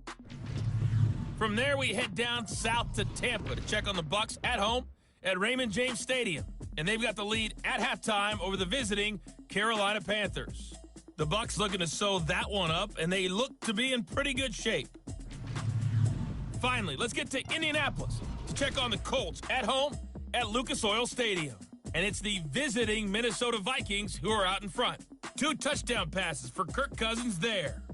From there, we head down south to Tampa to check on the Bucs at home at Raymond James Stadium. And they've got the lead at halftime over the visiting Carolina Panthers. The Bucs looking to sew that one up, and they look to be in pretty good shape. Finally, let's get to Indianapolis to check on the Colts at home at Lucas Oil Stadium. And it's the visiting Minnesota Vikings who are out in front. 2 touchdown passes for Kirk Cousins there.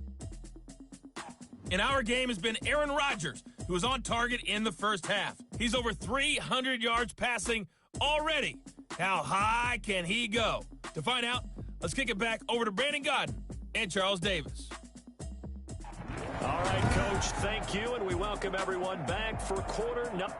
In our game has been Aaron Rodgers, who was on target in the first half. He's over 300 yards passing already. How high can he go? To find out, let's kick it back over to Brandon Godden and Charles Davis. All right, Coach, thank you, and we welcome everyone back for quarter number.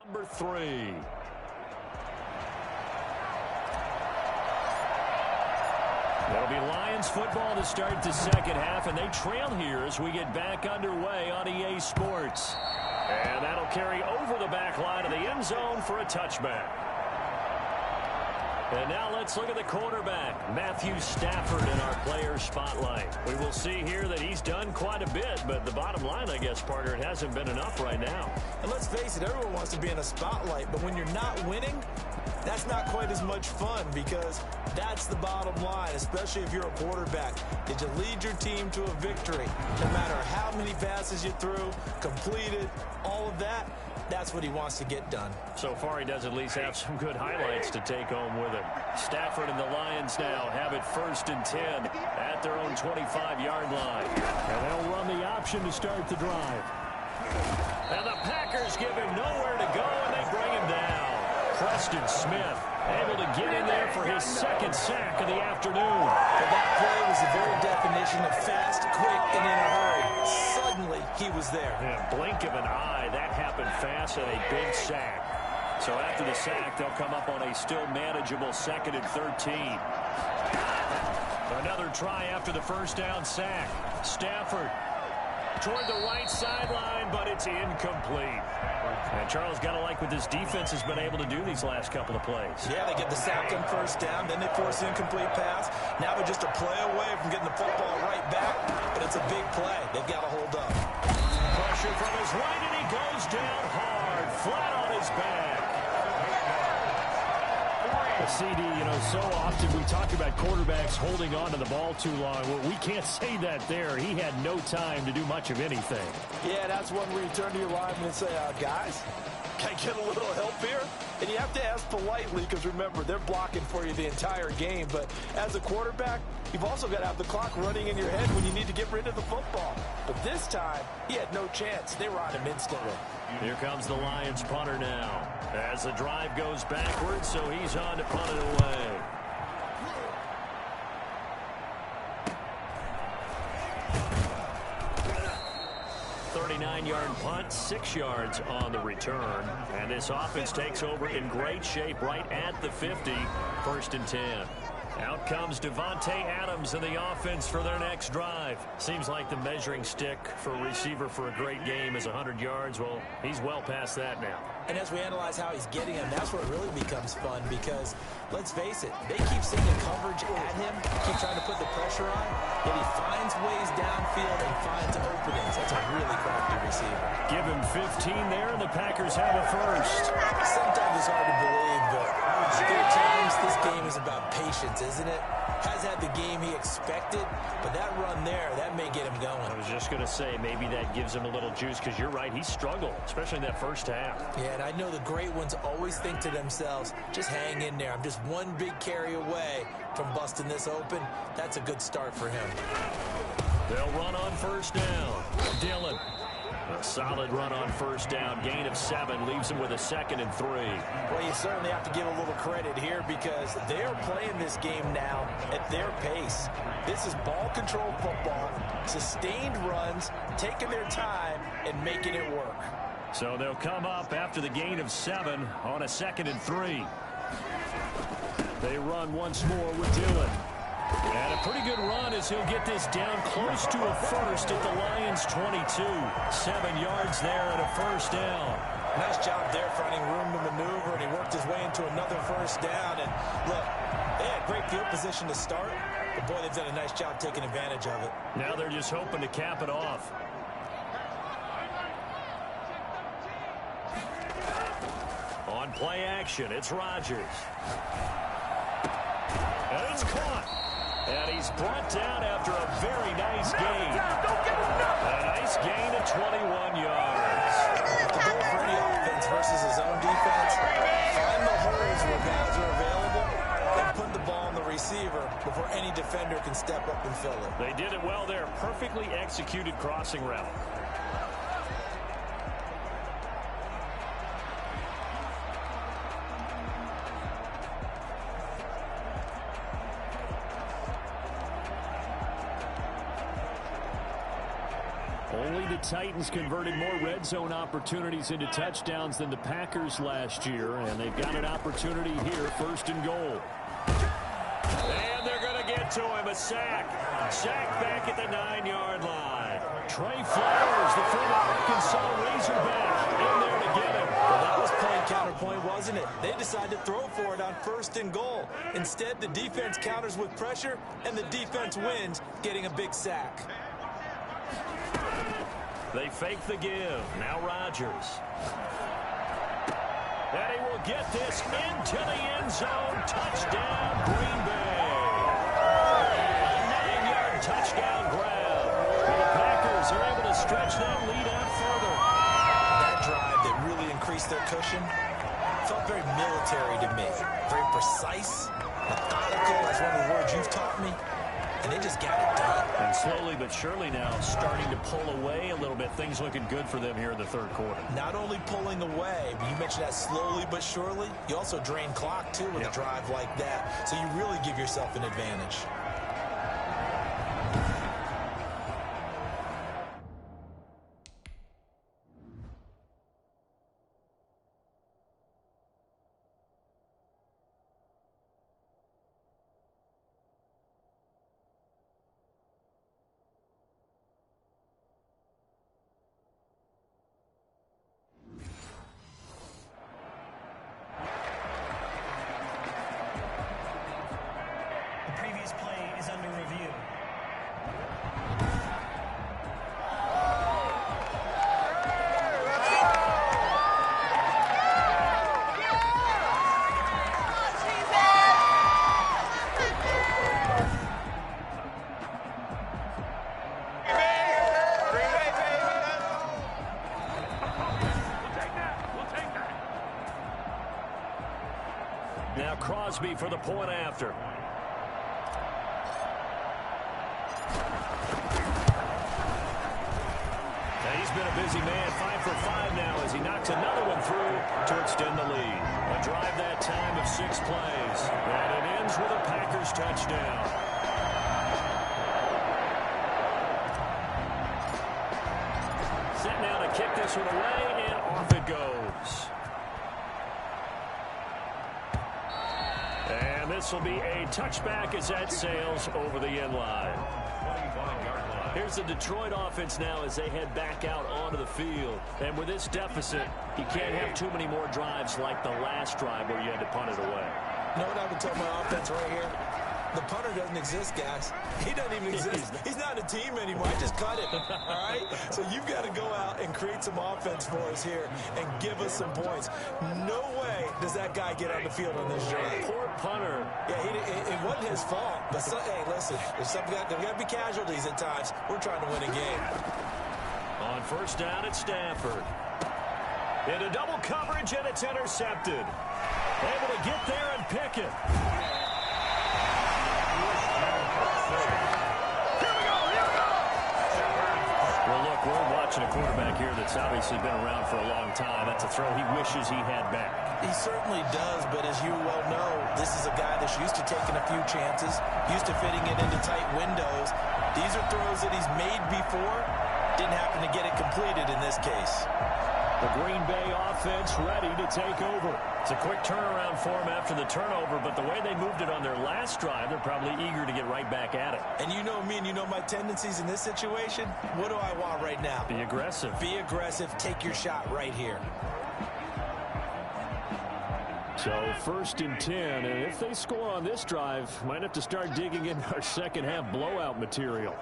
Number 3. It'll be Lions football to start the second half, and they trail here as we get back underway on EA Sports. And that'll carry over the back line of the end zone for a touchback. And now let's look at the quarterback, Matthew Stafford, in our player spotlight. We will see here that he's done quite a bit, but the bottom line, I guess, partner, it hasn't been enough right now. And let's face it, everyone wants to be in a spotlight, but when you're not winning, that's not quite as much fun, because that's the bottom line, especially if you're a quarterback. Did you lead your team to a victory? No matter how many passes you threw, completed, all of that, that's what he wants to get done. So far, he does at least have some good highlights to take home with him. Stafford and the Lions now have it 1st and 10 at their own 25-yard line. And they'll run the option to start the drive. And the Packers give him nowhere to go, and they bring him down. Preston Smith able to for his second sack of the afternoon. But that play was the very definition of fast, quick, and in a hurry. Suddenly, he was there. Yeah, blink of an eye, that happened fast and a big sack. So after the sack, they'll come up on a still manageable 2nd and 13. Another try after the first down sack. Stafford toward the right sideline, but it's incomplete. And Charles, got to like what this defense has been able to do these last couple of plays. Yeah, they get the sack on first down, then they force the incomplete pass. Now they're just a play away from getting the football right back, but it's a big play. They've got to hold up. Pressure from his right, and he goes down hard, flat on his back. CD, so often we talk about quarterbacks holding on to the ball too long. Well, we can't say that there. He had no time to do much of anything. Yeah, that's one where you turn to your lineman and say, guys, can I get a little help here? And you have to ask politely because, remember, they're blocking for you the entire game. But as a quarterback, you've also got to have the clock running in your head when you need to get rid of the football. But this time, he had no chance. They were on him instantly. Here comes the Lions punter now. As the drive goes backwards, so he's on to punt it away. Nine-yard punt, 6 yards on the return. And this offense takes over in great shape right at the 50, 1st and 10. Out comes Devontae Adams and the offense for their next drive. Seems like the measuring stick for a receiver for a great game is 100 yards. Well, he's well past that now. And as we analyze how he's getting him, that's where it really becomes fun because, let's face it, they keep sending coverage at him, keep trying to put the pressure on, yet he finds ways downfield and finds openings. That's a really crafty receiver. Give him 15 there, and the Packers have a first. Sometimes it's hard to believe, but there are times this game is about patience, isn't it? Has had the game he expected, but that run there, that may get him going. I was just going to say, maybe that gives him a little juice, because you're right, he struggled, especially in that first half. Yeah, and I know the great ones always think to themselves, just hang in there. I'm just one big carry away from busting this open. That's a good start for him. They'll run on first down. Dillon. A solid run on first down. Gain of 7 leaves him with a 2nd and 3. Well, you certainly have to give a little credit here because they're playing this game now at their pace. This is ball control football, sustained runs, taking their time and making it work. So they'll come up after the gain of 7 on a 2nd and 3. They run once more with Dillon. And a pretty good run as he'll get this down close to a first at the Lions' 22. 7 yards there and a first down. Nice job there finding room to maneuver, and he worked his way into another first down. And look, they had great field position to start, but boy, they've done a nice job taking advantage of it. Now they're just hoping to cap it off. On play action, it's Rodgers. And it's caught. And he's brought down after a very nice gain. A nice gain of 21 yards. The goal for any offense versus his own defense, find the holes where guys are available and put the ball on the receiver before any defender can step up and fill it. They did it well there. Perfectly executed crossing route. Only the Titans converted more red zone opportunities into touchdowns than the Packers last year, and they've got an opportunity here, 1st and goal. And they're going to get to him, a sack. Sack back at the 9-yard line. Trey Flowers, the former Arkansas Razorback, in there to get him. Well, that was point counterpoint, wasn't it? They decided to throw for it on 1st and goal. Instead, the defense counters with pressure, and the defense wins, getting a big sack. They fake the give. Now Rodgers. And he will get this into the end zone. Touchdown, Green Bay. A 9-yard touchdown grab. The Packers are able to stretch that lead out further. That drive that really increased their cushion felt very military to me. Very precise, methodical, that's one of the words you've taught me. and they just got it done. And slowly but surely now starting to pull away a little bit. Things looking good for them here in the third quarter. Not only pulling away, but you mentioned that slowly but surely, you also drain clock, too, with a drive like that. So you really give yourself an advantage. Now Crosby for the point after. Now he's been a busy man, 5 for 5 now as he knocks another one through to extend the lead. A drive that time of 6 plays. And it ends with a Packers touchdown. Set now to kick this one away, and off it goes. And this will be a touchback as that sails over the end line. Here's the Detroit offense now as they head back out onto the field. And with this deficit, you can't have too many more drives like the last drive where you had to punt it away. You know what I would tell my offense right here? The punter doesn't exist, guys. He doesn't even exist. He's not a team anymore. I just cut him, all right? So you've got to go out and create some offense for us here and give us some points. No way does that guy get on the field on this drive. Poor punter. Yeah, it wasn't his fault. But, hey, listen, there's got to be casualties at times. We're trying to win a game. On first down at Stafford. Into double coverage, and it's intercepted. Able to get there and pick it. Well, look, we're watching a quarterback here that's obviously been around for a long time. That's a throw he wishes he had back. He certainly does, but as you well know, this is a guy that's used to taking a few chances, used to fitting it into tight windows. These are throws that he's made before. Didn't happen to get it completed in this case. The Green Bay offense ready to take over. It's a quick turnaround for them after the turnover, but the way they moved it on their last drive, they're probably eager to get right back at it. And you know me and you know my tendencies in this situation. What do I want right now? Be aggressive. Be aggressive. Take your shot right here. So 1st and 10, and if they score on this drive, might have to start digging in our second half blowout material.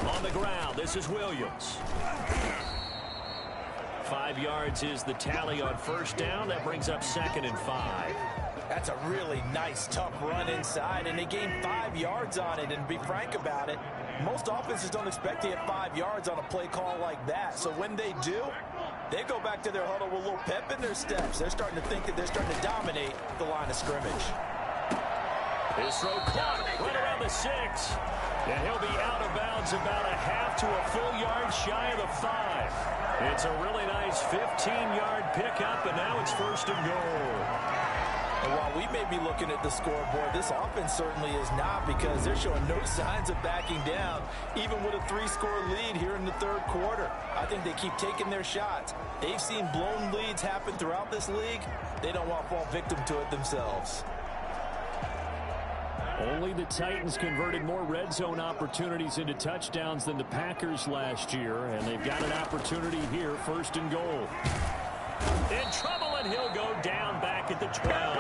On the ground, this is Williams. 5 yards is the tally on first down. That brings up 2nd and 5. That's a really nice, tough run inside, and they gained 5 yards on it. And to be frank about it, most offenses don't expect to get 5 yards on a play call like that. So when they do, they go back to their huddle with a little pep in their steps. They're starting to think that they're starting to dominate the line of scrimmage. His throw caught right around the 6. And he'll be out of bounds about a half to a full yard shy of the 5. It's a really nice 15-yard pickup, and now it's 1st and goal. And while we may be looking at the scoreboard, this offense certainly is not, because they're showing no signs of backing down, even with a 3-score lead here in the third quarter. I think they keep taking their shots. They've seen blown leads happen throughout this league. They don't want to fall victim to it themselves. Only the Titans converted more red zone opportunities into touchdowns than the Packers last year, and they've got an opportunity here, 1st and goal. In trouble, and he'll go down back at the 12.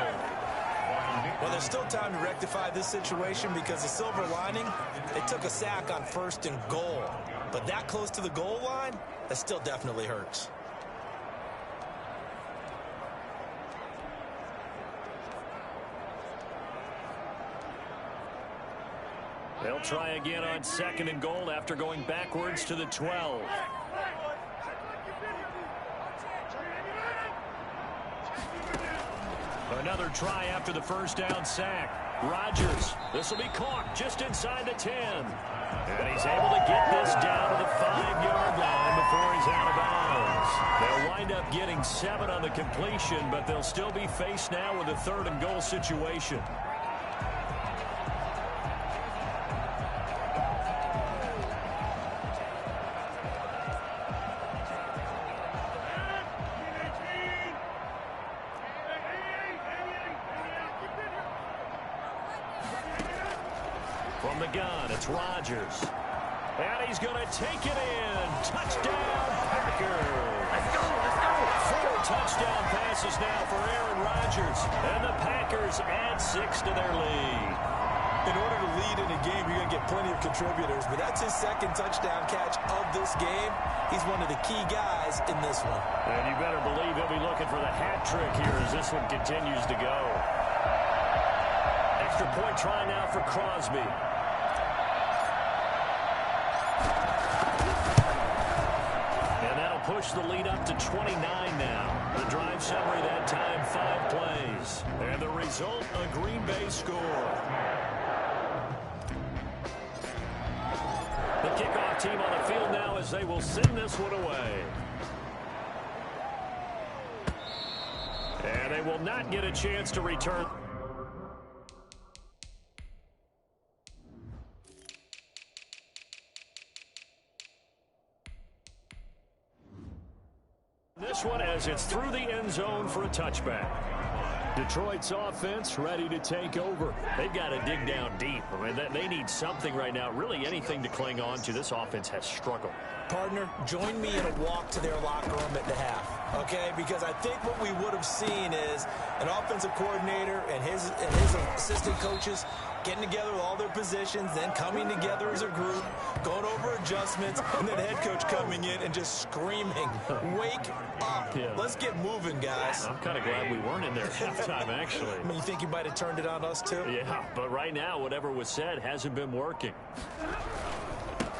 Well, there's still time to rectify this situation, because the silver lining, they took a sack on 1st and goal. But that close to the goal line, that still definitely hurts. They'll try again on 2nd and goal after going backwards to the 12. Another try after the first down sack. Rodgers, this will be caught just inside the 10. And he's able to get this down to the 5-yard line before he's out of bounds. They'll wind up getting 7 on the completion, but they'll still be faced now with a 3rd and goal situation. From the gun, it's Rodgers. And he's going to take it in. Touchdown, Packers. Let's go, let's go. 4 touchdown passes now for Aaron Rodgers. And the Packers add 6 to their lead. In order to lead in a game, you're going to get plenty of contributors, but that's his 2nd touchdown catch of this game. He's one of the key guys in this one. And you better believe he'll be looking for the hat trick here as this one continues to go. Extra point try now for Crosby. Push the lead up to 29 now. The drive summary that time, 5 plays. And the result, a Green Bay score. The kickoff team on the field now as they will send this one away. And they will not get a chance to return. This one as it's through the end zone for a touchback. Detroit's offense ready to take over. They've got to dig down deep. I mean, they need something right now, really anything to cling on to. This offense has struggled. Partner, join me in a walk to their locker room at the half, okay? Because I think what we would have seen is an offensive coordinator and his assistant coaches getting together with all their positions, then coming together as a group, going over adjustments, and then head coach coming in and just screaming, wake up. Yeah. Let's get moving, guys. I'm kind of glad we weren't in there at halftime, actually. I mean, you think you might have turned it on us, too? Yeah, but right now, whatever was said hasn't been working.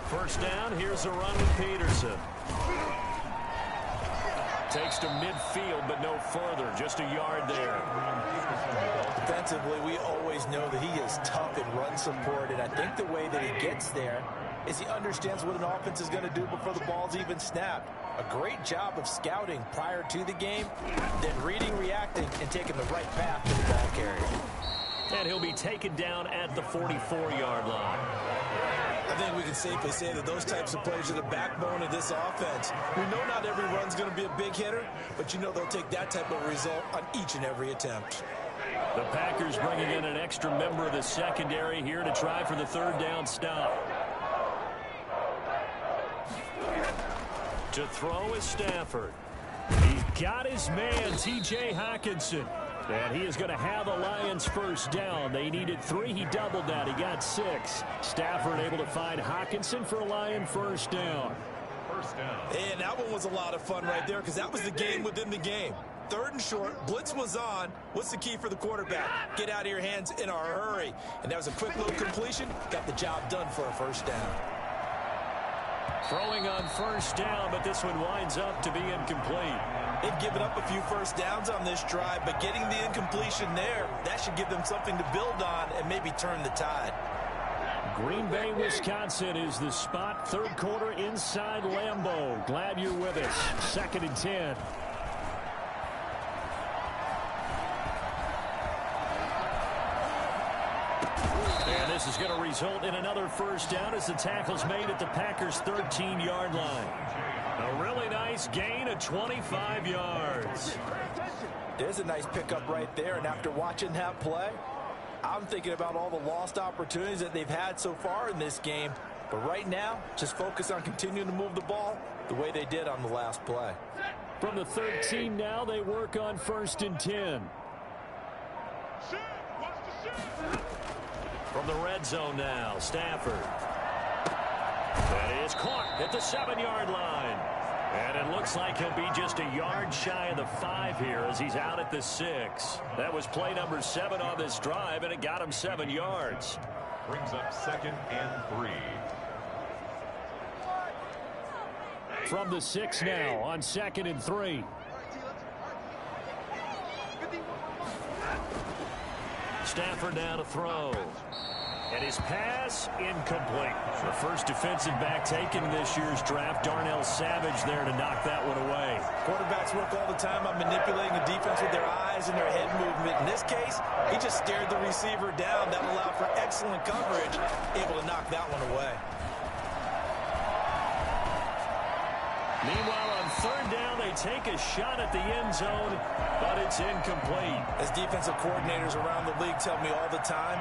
First down, here's a run with Peterson. Takes to midfield, but no further. Just a yard there. Defensively, we always know that he is tough in run support, and I think the way that he gets there is he understands what an offense is going to do before the ball's even snapped. A great job of scouting prior to the game, then reading, reacting, and taking the right path to the ball carrier. And he'll be taken down at the 44-yard line. I think we can safely say that those types of plays are the backbone of this offense. We know not every run's going to be a big hitter, but you know they'll take that type of result on each and every attempt. The Packers bringing in an extra member of the secondary here to try for the 3rd down stop. To throw is Stafford. He's got his man, T.J. Hockenson. And he is going to have a Lions 1st down. They needed 3. He doubled that. He got 6. Stafford able to find Hockenson for a Lion 1st down. And that one was a lot of fun right there because that was the game within the game. 3rd and short. Blitz was on. What's the key for the quarterback? Get out of your hands in a hurry. And that was a quick little completion. Got the job done for a 1st down. Throwing on 1st down, but this one winds up to be incomplete. They've given up a few 1st downs on this drive, but getting the incompletion there, that should give them something to build on and maybe turn the tide. Green Bay, Wisconsin is the spot. 3rd quarter inside Lambeau. Glad you're with us. 2nd and 10. And this is going to result in another 1st down as the tackle's made at the Packers' 13-yard line. A really nice gain of 25 yards. There's a nice pickup right there, and after watching that play, I'm thinking about all the lost opportunities that they've had so far in this game. But right now, just focus on continuing to move the ball the way they did on the last play. From the 13 now, they work on 1st and 10. From the red zone now, Stafford. That is caught at the 7-yard line. And it looks like he'll be just a yard shy of the 5 here as he's out at the 6. That was play number 7 on this drive, and it got him 7 yards. Brings up 2nd and 3. From the 6 now on 2nd and 3. Stafford now to throw. And his pass incomplete. The first defensive back taken in this year's draft, Darnell Savage there to knock that one away. Quarterbacks work all the time on manipulating the defense with their eyes and their head movement. In this case, he just stared the receiver down. That allowed for excellent coverage, able to knock that one away. Meanwhile, on third down, they take a shot at the end zone, but it's incomplete. As defensive coordinators around the league tell me all the time,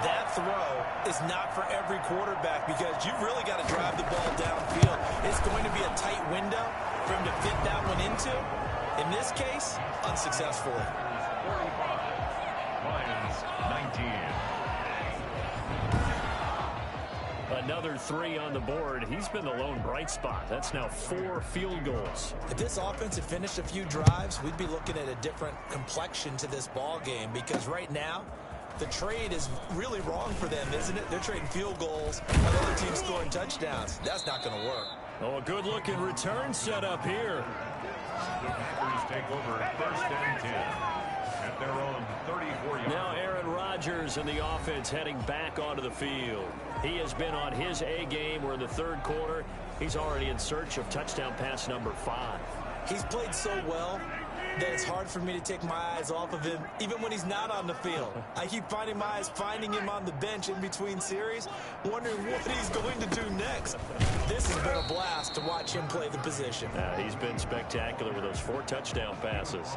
that throw is not for every quarterback because you've really got to drive the ball downfield. It's going to be a tight window for him to fit that one into. In this case, unsuccessfully. 45, Lions 19. Another 3 on the board. He's been the lone bright spot. That's now 4 field goals. If this offense had finished a few drives, we'd be looking at a different complexion to this ball game because right now, the trade is really wrong for them, isn't it? They're trading field goals and other teams scoring touchdowns. That's not going to work. Oh, a good-looking return set up here. The Packers take over first and 10 at their own 34 yards. Now Aaron Rodgers and the offense heading back onto the field. He has been on his A game. We're in the third quarter. He's already in search of touchdown pass number 5. He's played so well that it's hard for me to take my eyes off of him, even when he's not on the field. I keep finding my eyes finding him on the bench in between series, wondering what he's going to do next. This has been a blast to watch him play the position. He's been spectacular with those 4 touchdown passes.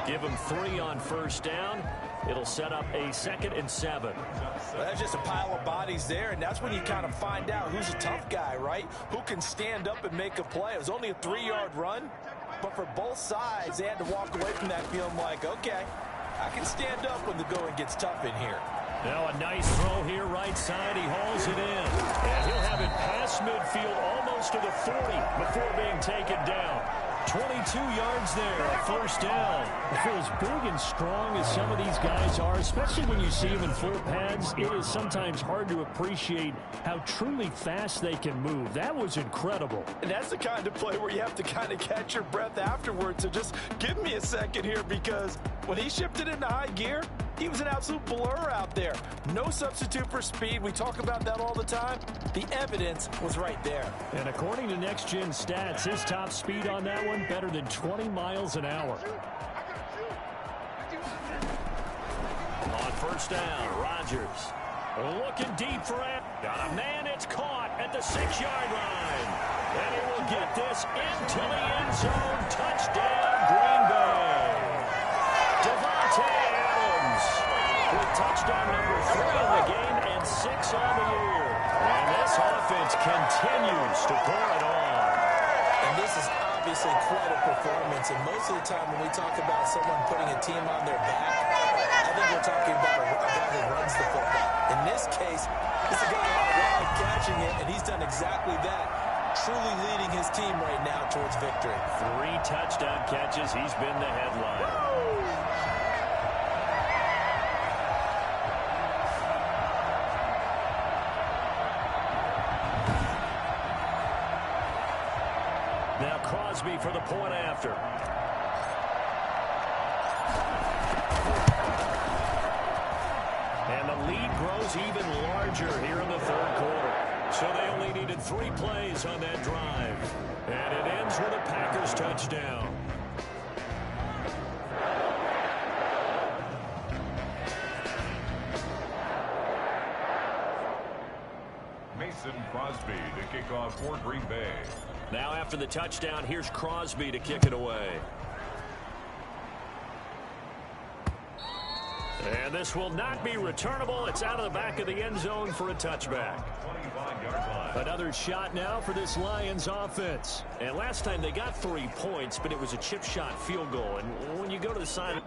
Give him 3 on first down. It'll set up a 2nd and 7. Well, that's just a pile of bodies there, and that's when you kind of find out who's a tough guy, right? Who can stand up and make a play. It was only a 3-yard run. But for both sides, they had to walk away from that feeling like, okay, I can stand up when the going gets tough in here. Now a nice throw here, right side. He hauls it in. And he'll have it past midfield almost to the 40 before being taken down. 22 yards there, a first down. For as big and strong as some of these guys are, especially when you see them in full pads, it is sometimes hard to appreciate how truly fast they can move. That was incredible. And that's the kind of play where you have to kind of catch your breath afterwards. So just give me a second here because when he shifted into high gear, he was an absolute blur out there. No substitute for speed. We talk about that all the time. The evidence was right there. And according to Next Gen Stats, his top speed on that one better than 20 miles an hour. On first down, Rodgers looking deep for it. Got a man, it's caught at the 6-yard line. And he will get this into the end zone. Touchdown, Green Bay. Devontae Adams with touchdown number 3 in the game and 6 on the year. And this offense continues to pour it on. And this is obviously quite a performance. And most of the time when we talk about someone putting a team on their back, I think we're talking about a guy who runs the football. In this case, it's a guy out wide catching it, and he's done exactly that, truly leading his team right now towards victory. 3 touchdown catches. He's been the headliner. Now Crosby for the point after. And the lead grows even larger here in the third quarter. So they only needed 3 plays on that drive. And it ends with a Packers touchdown. Mason Crosby to kick off for Green Bay. Now after the touchdown, here's Crosby to kick it away. And this will not be returnable. It's out of the back of the end zone for a touchback. 25-yard line. Another shot now for this Lions offense. And last time they got 3 points, but it was a chip shot field goal. And when you go to the side...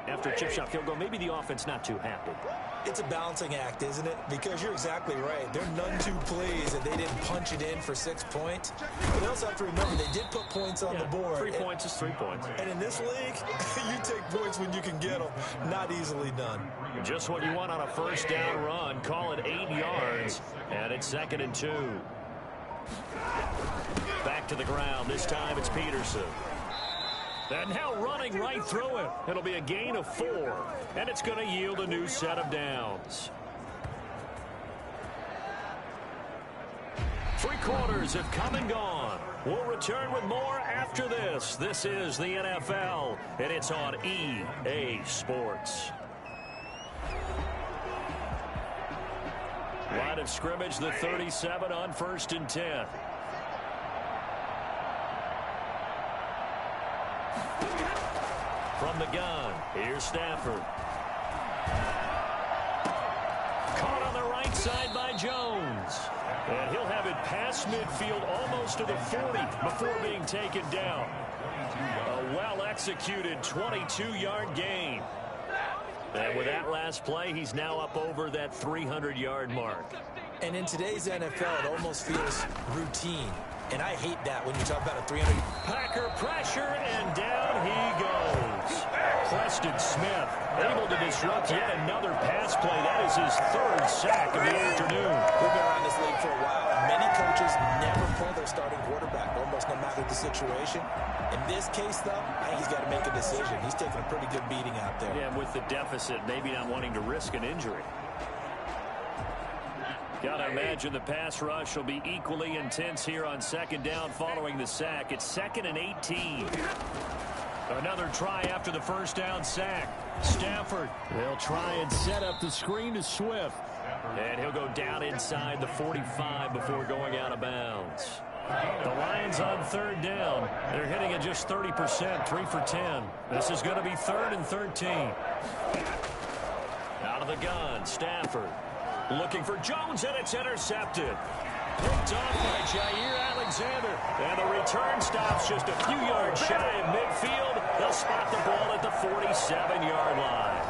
after a chip shot field goal, maybe the offense not too happy. It's a balancing act, isn't it? Because you're exactly right. They're none too pleased that they didn't punch it in for 6 points. But they also have to remember they did put points on the board. 3 points is 3 points. And in this league, you take points when you can get them. Not easily done. Just what you want on a first down run. Call it 8 yards. And it's 2nd and 2. Back to the ground. This time it's Peterson. And now running right through it. It'll be a gain of 4. And it's going to yield a new set of downs. 3 quarters have come and gone. We'll return with more after this. This is the NFL, and it's on EA Sports. Line of scrimmage, the 37 on 1st and 10. From the gun, here's Stafford. Caught on the right side by Jones. And he'll have it past midfield almost to the 40 before being taken down. A well-executed 22-yard gain. And with that last play, he's now up over that 300-yard mark. And in today's NFL, it almost feels routine. And I hate that when you talk about a 300. Packer pressure, and down he goes. Preston Smith able to disrupt yet another pass play. That is his 3rd sack of the afternoon. We've been around this league for a while, and many coaches never pull their starting quarterback, almost no matter the situation. In this case, though, I think he's got to make a decision. He's taking a pretty good beating out there. Yeah, with the deficit, maybe not wanting to risk an injury. Got to imagine the pass rush will be equally intense here on 2nd down following the sack. It's 2nd and 18. Another try after the first down sack. Stafford, they'll try and set up the screen to Swift. And he'll go down inside the 45 before going out of bounds. The Lions on 3rd down. They're hitting at just 30%, 3 for 10. This is going to be 3rd and 13. Out of the gun, Stafford. Looking for Jones, and it's intercepted. Picked off by Jair Alexander. And the return stops just a few yards shy of midfield. They'll spot the ball at the 47-yard line.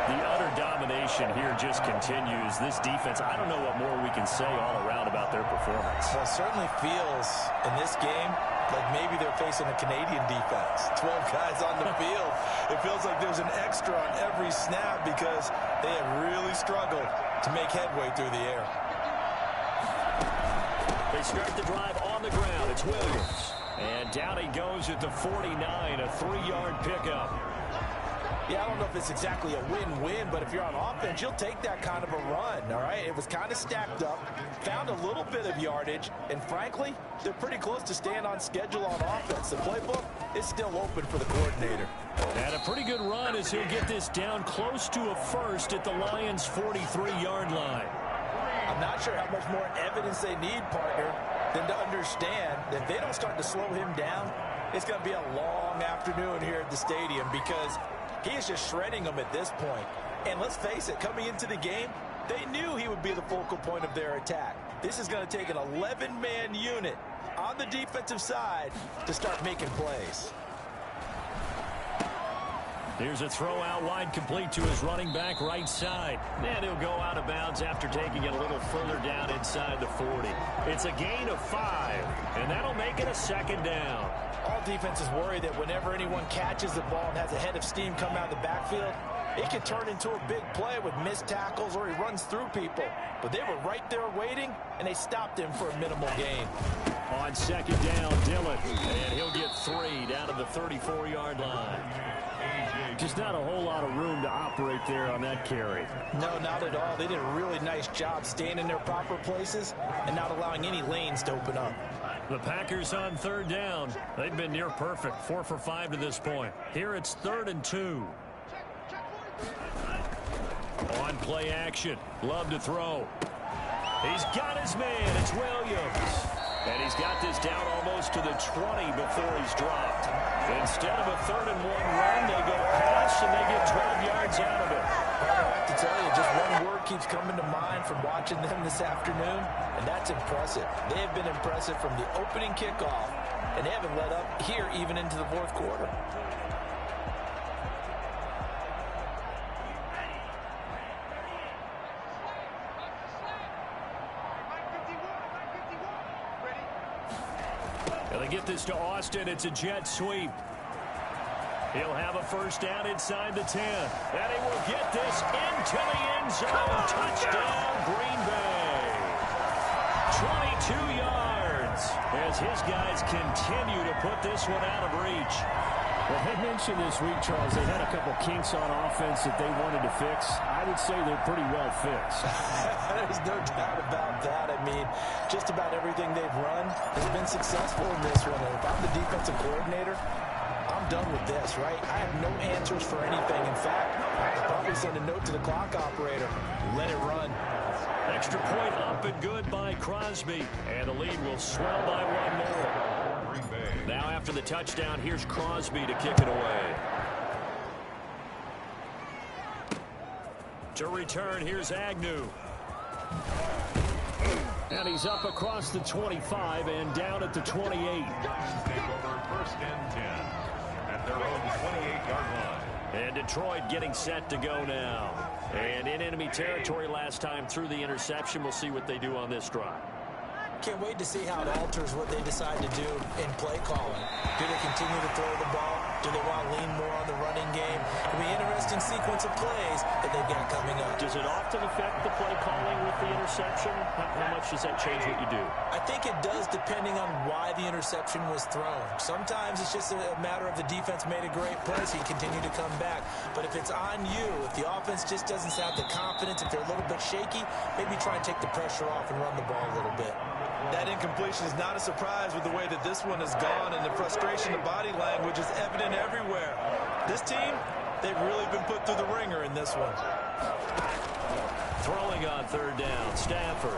The utter domination here just continues. This defense, I don't know what more we can say all around about their performance. Well, it certainly feels in this game like maybe they're facing a Canadian defense. 12 guys on the field. It feels like there's an extra on every snap because they have really struggled to make headway through the air. They start the drive on the ground. It's Williams. And down he goes at the 49, a 3-yard pickup. Yeah, I don't know if it's exactly a win-win, but if you're on offense, you'll take that kind of a run, all right? It was kind of stacked up, found a little bit of yardage, and frankly, they're pretty close to staying on schedule on offense. The playbook is still open for the coordinator. And a pretty good run as he'll get this down close to a first at the Lions' 43-yard line. I'm not sure how much more evidence they need, partner, than to understand that if they don't start to slow him down, it's going to be a long afternoon here at the stadium because he is just shredding them at this point. And let's face it, coming into the game, they knew he would be the focal point of their attack. This is going to take an 11-man unit on the defensive side to start making plays. Here's a throw out wide complete to his running back right side. And he'll go out of bounds after taking it a little further down inside the 40. It's a gain of 5, and that'll make it a 2nd down. All defenses worry that whenever anyone catches the ball and has a head of steam come out of the backfield, it can turn into a big play with missed tackles or he runs through people. But they were right there waiting, and they stopped him for a minimal gain. On 2nd down, Dillon. And he'll get 3 down to the 34-yard line. Just not a whole lot of room to operate there on that carry. No, not at all. They did a really nice job staying in their proper places and not allowing any lanes to open up. The Packers on 3rd down. They've been near perfect, 4 for 5 to this point. Here it's 3rd and 2. On play action. Love to throw. He's got his man. It's Williams. And he's got this down almost to the 20 before he's dropped. Instead of a 3rd and 1 run, they go pass and they get 12 yards out of it. I have to tell you, just one word keeps coming to mind from watching them this afternoon, and that's impressive. They have been impressive from the opening kickoff, and they haven't let up here even into the 4th quarter. They get this to Austin. It's a jet sweep. He'll have a first down inside the 10. And he will get this into the end zone. Touchdown, Green Bay. 22 yards as his guys continue to put this one out of reach. Well, they mentioned this week, Charles, they had a couple kinks on offense that they wanted to fix. I would say they're pretty well fixed. There's no doubt about that. I mean, just about everything they've run has been successful in this one. And if I'm the defensive coordinator, I'm done with this, right? I have no answers for anything. In fact, I'll probably send a note to the clock operator. Let it run. Extra point up and good by Crosby. And the lead will swell by one more. Now after the touchdown, here's Crosby to kick it away. To return, here's Agnew. And he's up across the 25 and down at the 28. First and 10 at their own 28-yard line. And Detroit getting set to go now. And in enemy territory last time through the interception. We'll see what they do on this drive. Can't wait to see how it alters what they decide to do in play calling. Do they continue to throw the ball? Do they want to lean more on the running game? It'll be an interesting sequence of plays that they've got coming up. Does it often affect the play calling with the interception? How much does that change what you do? I think it does, depending on why the interception was thrown. Sometimes it's just a matter of the defense made a great play, so you continue to come back. But if it's on you, if the offense just doesn't have the confidence, if they're a little bit shaky, maybe try and take the pressure off and run the ball a little bit. That incompletion is not a surprise with the way that this one has gone, and the frustration, the body language is evident everywhere. This team, they've really been put through the ringer in this one. Throwing on third down, Stafford.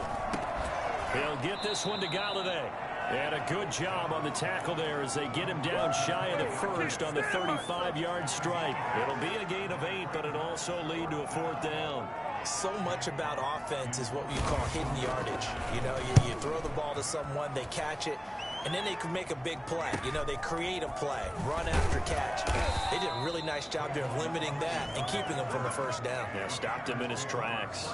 He'll get this one to Galladay. And a good job on the tackle there as they get him down shy of the first on the 35-yard strike. It'll be a gain of 8, but it'll also lead to a fourth down. So much about offense is what you call hidden yardage. You know, you throw the ball to someone, they catch it, and then they can make a big play. You know, they create a play, run after catch. They did a really nice job there of limiting that and keeping him from the first down. Yeah, stopped him in his tracks.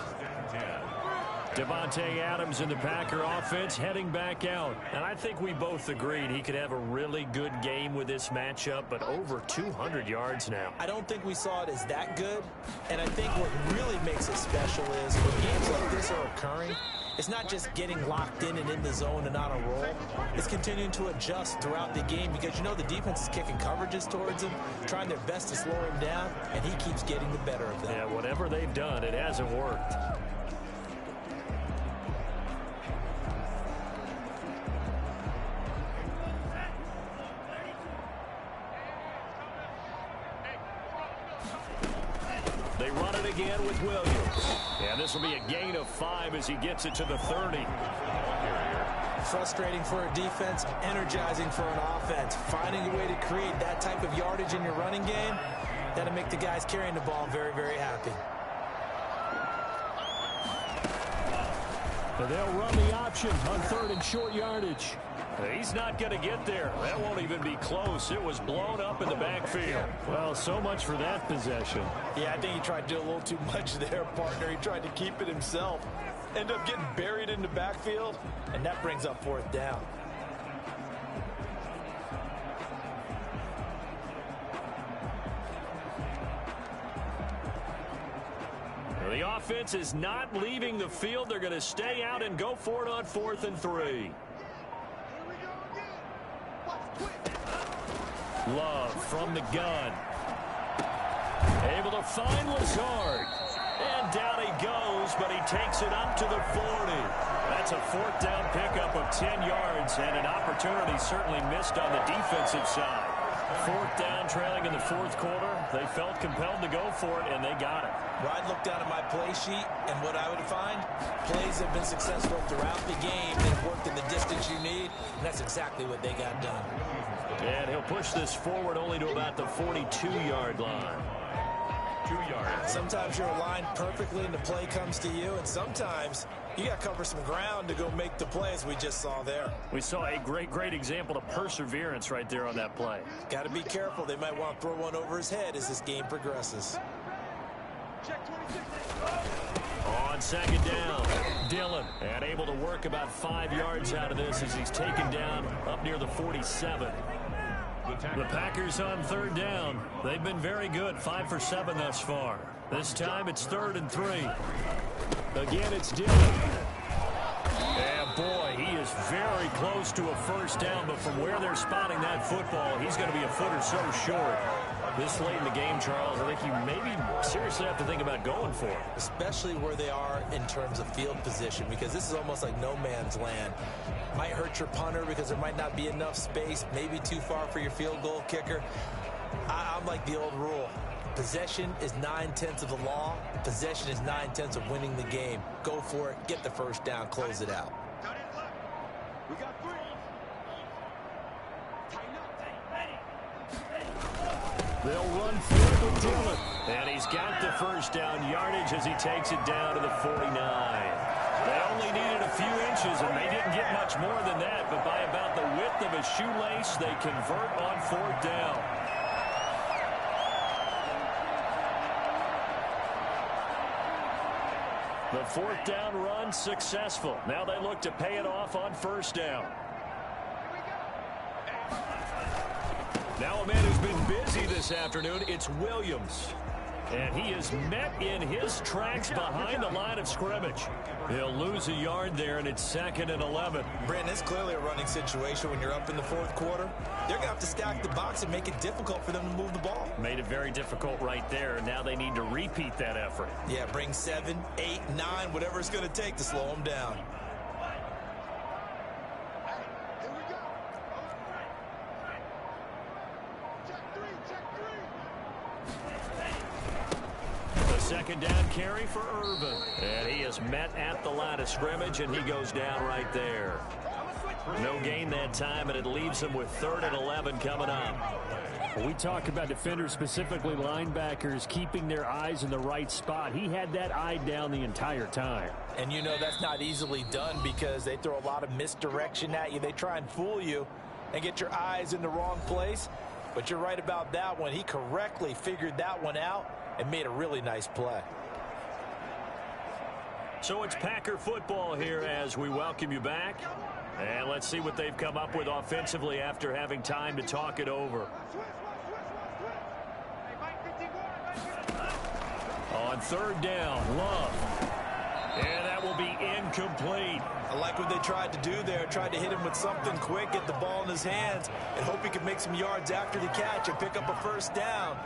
Devontae Adams in the Packer offense heading back out. And I think we both agreed he could have a really good game with this matchup, but over 200 yards now. I don't think we saw it as that good. And I think what really makes it special is when games like this are occurring, it's not just getting locked in and in the zone and on a roll. It's continuing to adjust throughout the game because, you know, the defense is kicking coverages towards him, trying their best to slow him down, and he keeps getting the better of them. Yeah, whatever they've done, it hasn't worked. They run it again with Williams. And this will be a gain of 5 as he gets it to the 30. Frustrating for a defense, energizing for an offense. Finding a way to create that type of yardage in your running game, that'll make the guys carrying the ball very, very happy. But they'll run the option on third and short yardage. He's not going to get there. That won't even be close. It was blown up in the backfield. Well, so much for that possession. Yeah, I think he tried to do a little too much there, partner. He tried to keep it himself. Ended up getting buried in the backfield, and that brings up fourth down. The offense is not leaving the field. They're going to stay out and go for it on 4th and 3. Love from the gun. Able to find Lazard. And down he goes, but he takes it up to the 40. That's a fourth down pickup of 10 yards, and an opportunity certainly missed on the defensive side. Fourth down, trailing in the fourth quarter. They felt compelled to go for it, and they got it. Well, I'd look down at my play sheet, and what I would find, plays have been successful throughout the game. They've worked in the distance you need, and that's exactly what they got done. And he'll push this forward only to about the 42-yard line. 2 yards. Sometimes you're aligned perfectly and the play comes to you, and sometimes you got to cover some ground to go make the play, as we just saw there. We saw a great example of perseverance right there on that play. Got to be careful. They might want to throw one over his head as this game progresses. On second down, Dillon, and able to work about 5 yards out of this as he's taken down up near the 47. The Packers on third down. They've been very good, 5 for 7 thus far. This time it's 3rd and 3. Again, it's Dillon. And boy, he is very close to a first down, but from where they're spotting that football, he's going to be a foot or so short. This late in the game, Charles, I think you maybe seriously have to think about going for it. Especially where they are in terms of field position, because this is almost like no man's land. Might hurt your punter because there might not be enough space, maybe too far for your field goal kicker. I'm like the old rule. Possession is 9/10 of the law. Possession is 9/10 of winning the game. Go for it, get the first down, close it out. We got 3. They'll run through it with Dillon. And he's got the first down yardage as he takes it down to the 49. They only needed a few inches, and they didn't get much more than that. But by about the width of a shoelace, they convert on 4th down. The 4th down run successful. Now they look to pay it off on 1st down. Now a man who's been busy this afternoon, it's Williams. And he is met in his tracks behind the line of scrimmage. He'll lose a yard there, and it's 2nd and 11. Brandon, it's clearly a running situation when you're up in the 4th quarter. They're going to have to stack the box and make it difficult for them to move the ball. Made it very difficult right there. Now they need to repeat that effort. Yeah, bring 7, 8, 9, whatever it's going to take to slow them down. Second down carry for Urban. And he is met at the line of scrimmage, and he goes down right there. No gain that time, and it leaves him with 3rd and 11 coming up. When we talk about defenders, specifically linebackers, keeping their eyes in the right spot. He had that eye down the entire time. And you know that's not easily done because they throw a lot of misdirection at you. They try and fool you and get your eyes in the wrong place. But you're right about that one. He correctly figured that one out and made a really nice play. So it's Packer football here as we welcome you back. And let's see what they've come up with offensively after having time to talk it over. On 3rd down, Love. And that will be incomplete. I like what they tried to do there. Tried to hit him with something quick, get the ball in his hands, and hope he could make some yards after the catch and pick up a first down.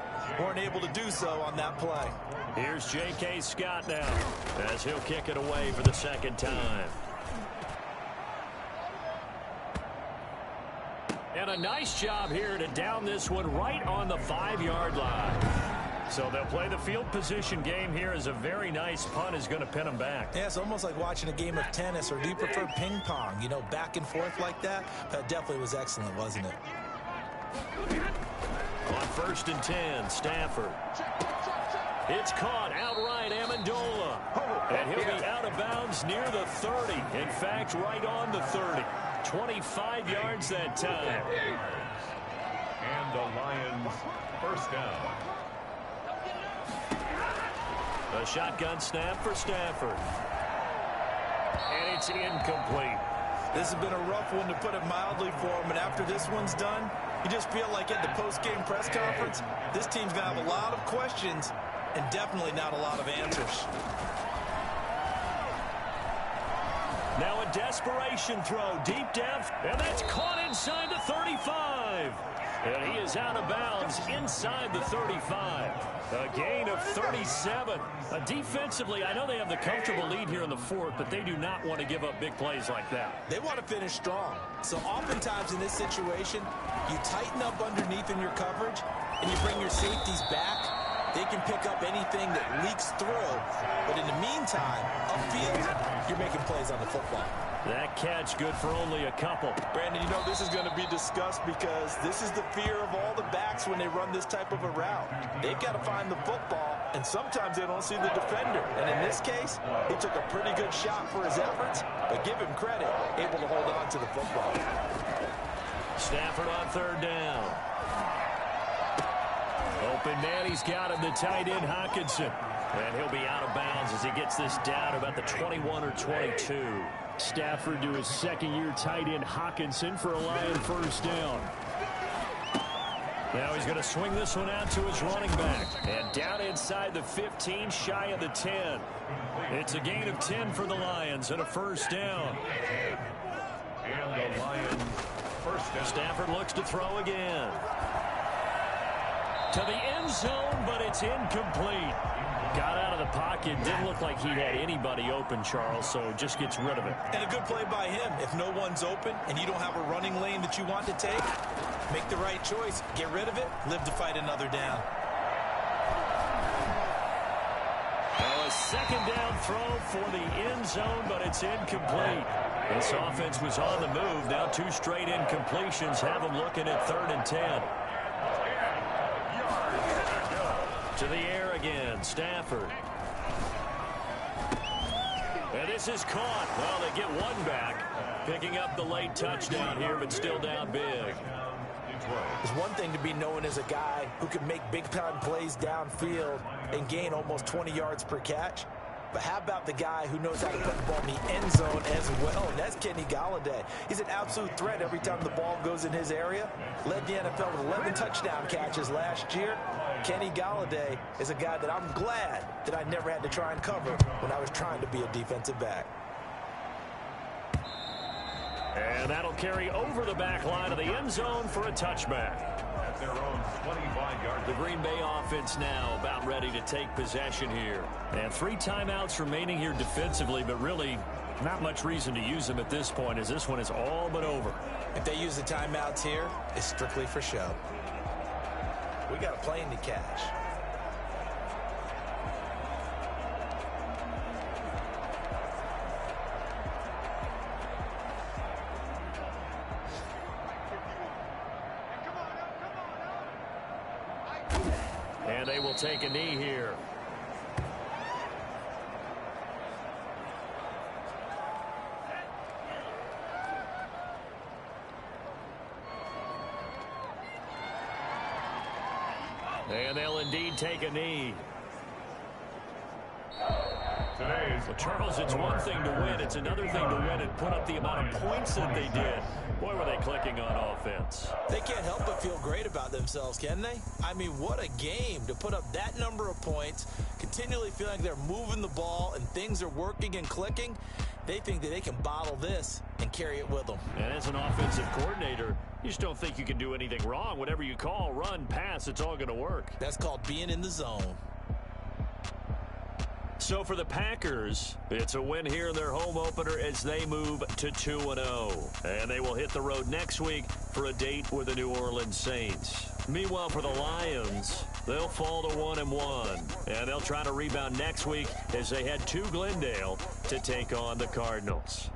Weren't able to do so on that play. Here's J.K. Scott now as he'll kick it away for the 2nd time. And a nice job here to down this one right on the 5-yard line. So they'll play the field position game here as a very nice punt is going to pin them back. Yeah, it's almost like watching a game of tennis, or do you prefer ping pong? You know, back and forth like that? That definitely was excellent, wasn't it? On 1st and 10, Stafford. It's caught outright, Amendola. And he'll be out of bounds near the 30. In fact, right on the 30. 25 yards that time. And the Lions first down. A shotgun snap for Stafford. And it's incomplete. This has been a rough one, to put it mildly, for him. And after this one's done, you just feel like at the post-game press conference, this team's going to have a lot of questions and definitely not a lot of answers. Now a desperation throw deep down, and that's caught inside the 35. And he is out of bounds inside the 35. A gain of 37. Defensively, I know they have the comfortable lead here in the 4th, but they do not want to give up big plays like that. They want to finish strong. So oftentimes in this situation, you tighten up underneath in your coverage, and you bring your safeties back. They can pick up anything that leaks through. But in the meantime, upfield, you're making plays on the football. That catch good for only a couple. Brandon, you know this is going to be discussed because this is the fear of all the backs when they run this type of a route. They've got to find the football, and sometimes they don't see the defender. And in this case, he took a pretty good shot for his efforts, but give him credit, able to hold on to the football. Stafford on 3rd down. Open man, he's got him, the tight end, Hockenson. And he'll be out of bounds as he gets this down about the 21 or 22. Stafford to his second-year tight end Hawkinson for a Lion first down. Now he's going to swing this one out to his running back. And down inside the 15, shy of the 10. It's a gain of 10 for the Lions and a first down. And the Lions first down. Stafford looks to throw again. To the end zone, but it's incomplete. Got out of the pocket. Didn't look like he had anybody open, Charles, so just gets rid of it. And a good play by him. If no one's open and you don't have a running lane that you want to take, make the right choice. Get rid of it. Live to fight another down. A second down throw for the end zone, but it's incomplete. This offense was on the move. Now 2 straight incompletions have them looking at 3rd and 10. To the air again, Stafford. And this is caught. Well, they get one back. Picking up the late touchdown here, but still down big. It's one thing to be known as a guy who can make big-time plays downfield and gain almost 20 yards per catch. But how about the guy who knows how to put the ball in the end zone as well? And that's Kenny Golladay. He's an absolute threat every time the ball goes in his area. Led the NFL with 11 touchdown catches last year. Kenny Golladay is a guy that I'm glad that I never had to try and cover when I was trying to be a defensive back. And that'll carry over the back line of the end zone for a touchback. At their own 25-yard. The Green Bay offense now about ready to take possession here. And 3 timeouts remaining here defensively, but really not much reason to use them at this point as this one is all but over. If they use the timeouts here, it's strictly for show. We got a plane to catch. And they will take a knee here. And they'll indeed take a knee. Well, Charles, it's one thing to win. It's another thing to win and put up the amount of points that they did. Boy, were they clicking on offense. They can't help but feel great about themselves, can they? I mean, what a game to put up that number of points, continually feeling like they're moving the ball and things are working and clicking. They think that they can bottle this and carry it with them. And as an offensive coordinator, you just don't think you can do anything wrong. Whatever you call, run, pass, it's all going to work. That's called being in the zone. So for the Packers, it's a win here in their home opener as they move to 2-0. And they will hit the road next week for a date with the New Orleans Saints. Meanwhile, for the Lions, they'll fall to 1-1. And they'll try to rebound next week as they head to Glendale to take on the Cardinals.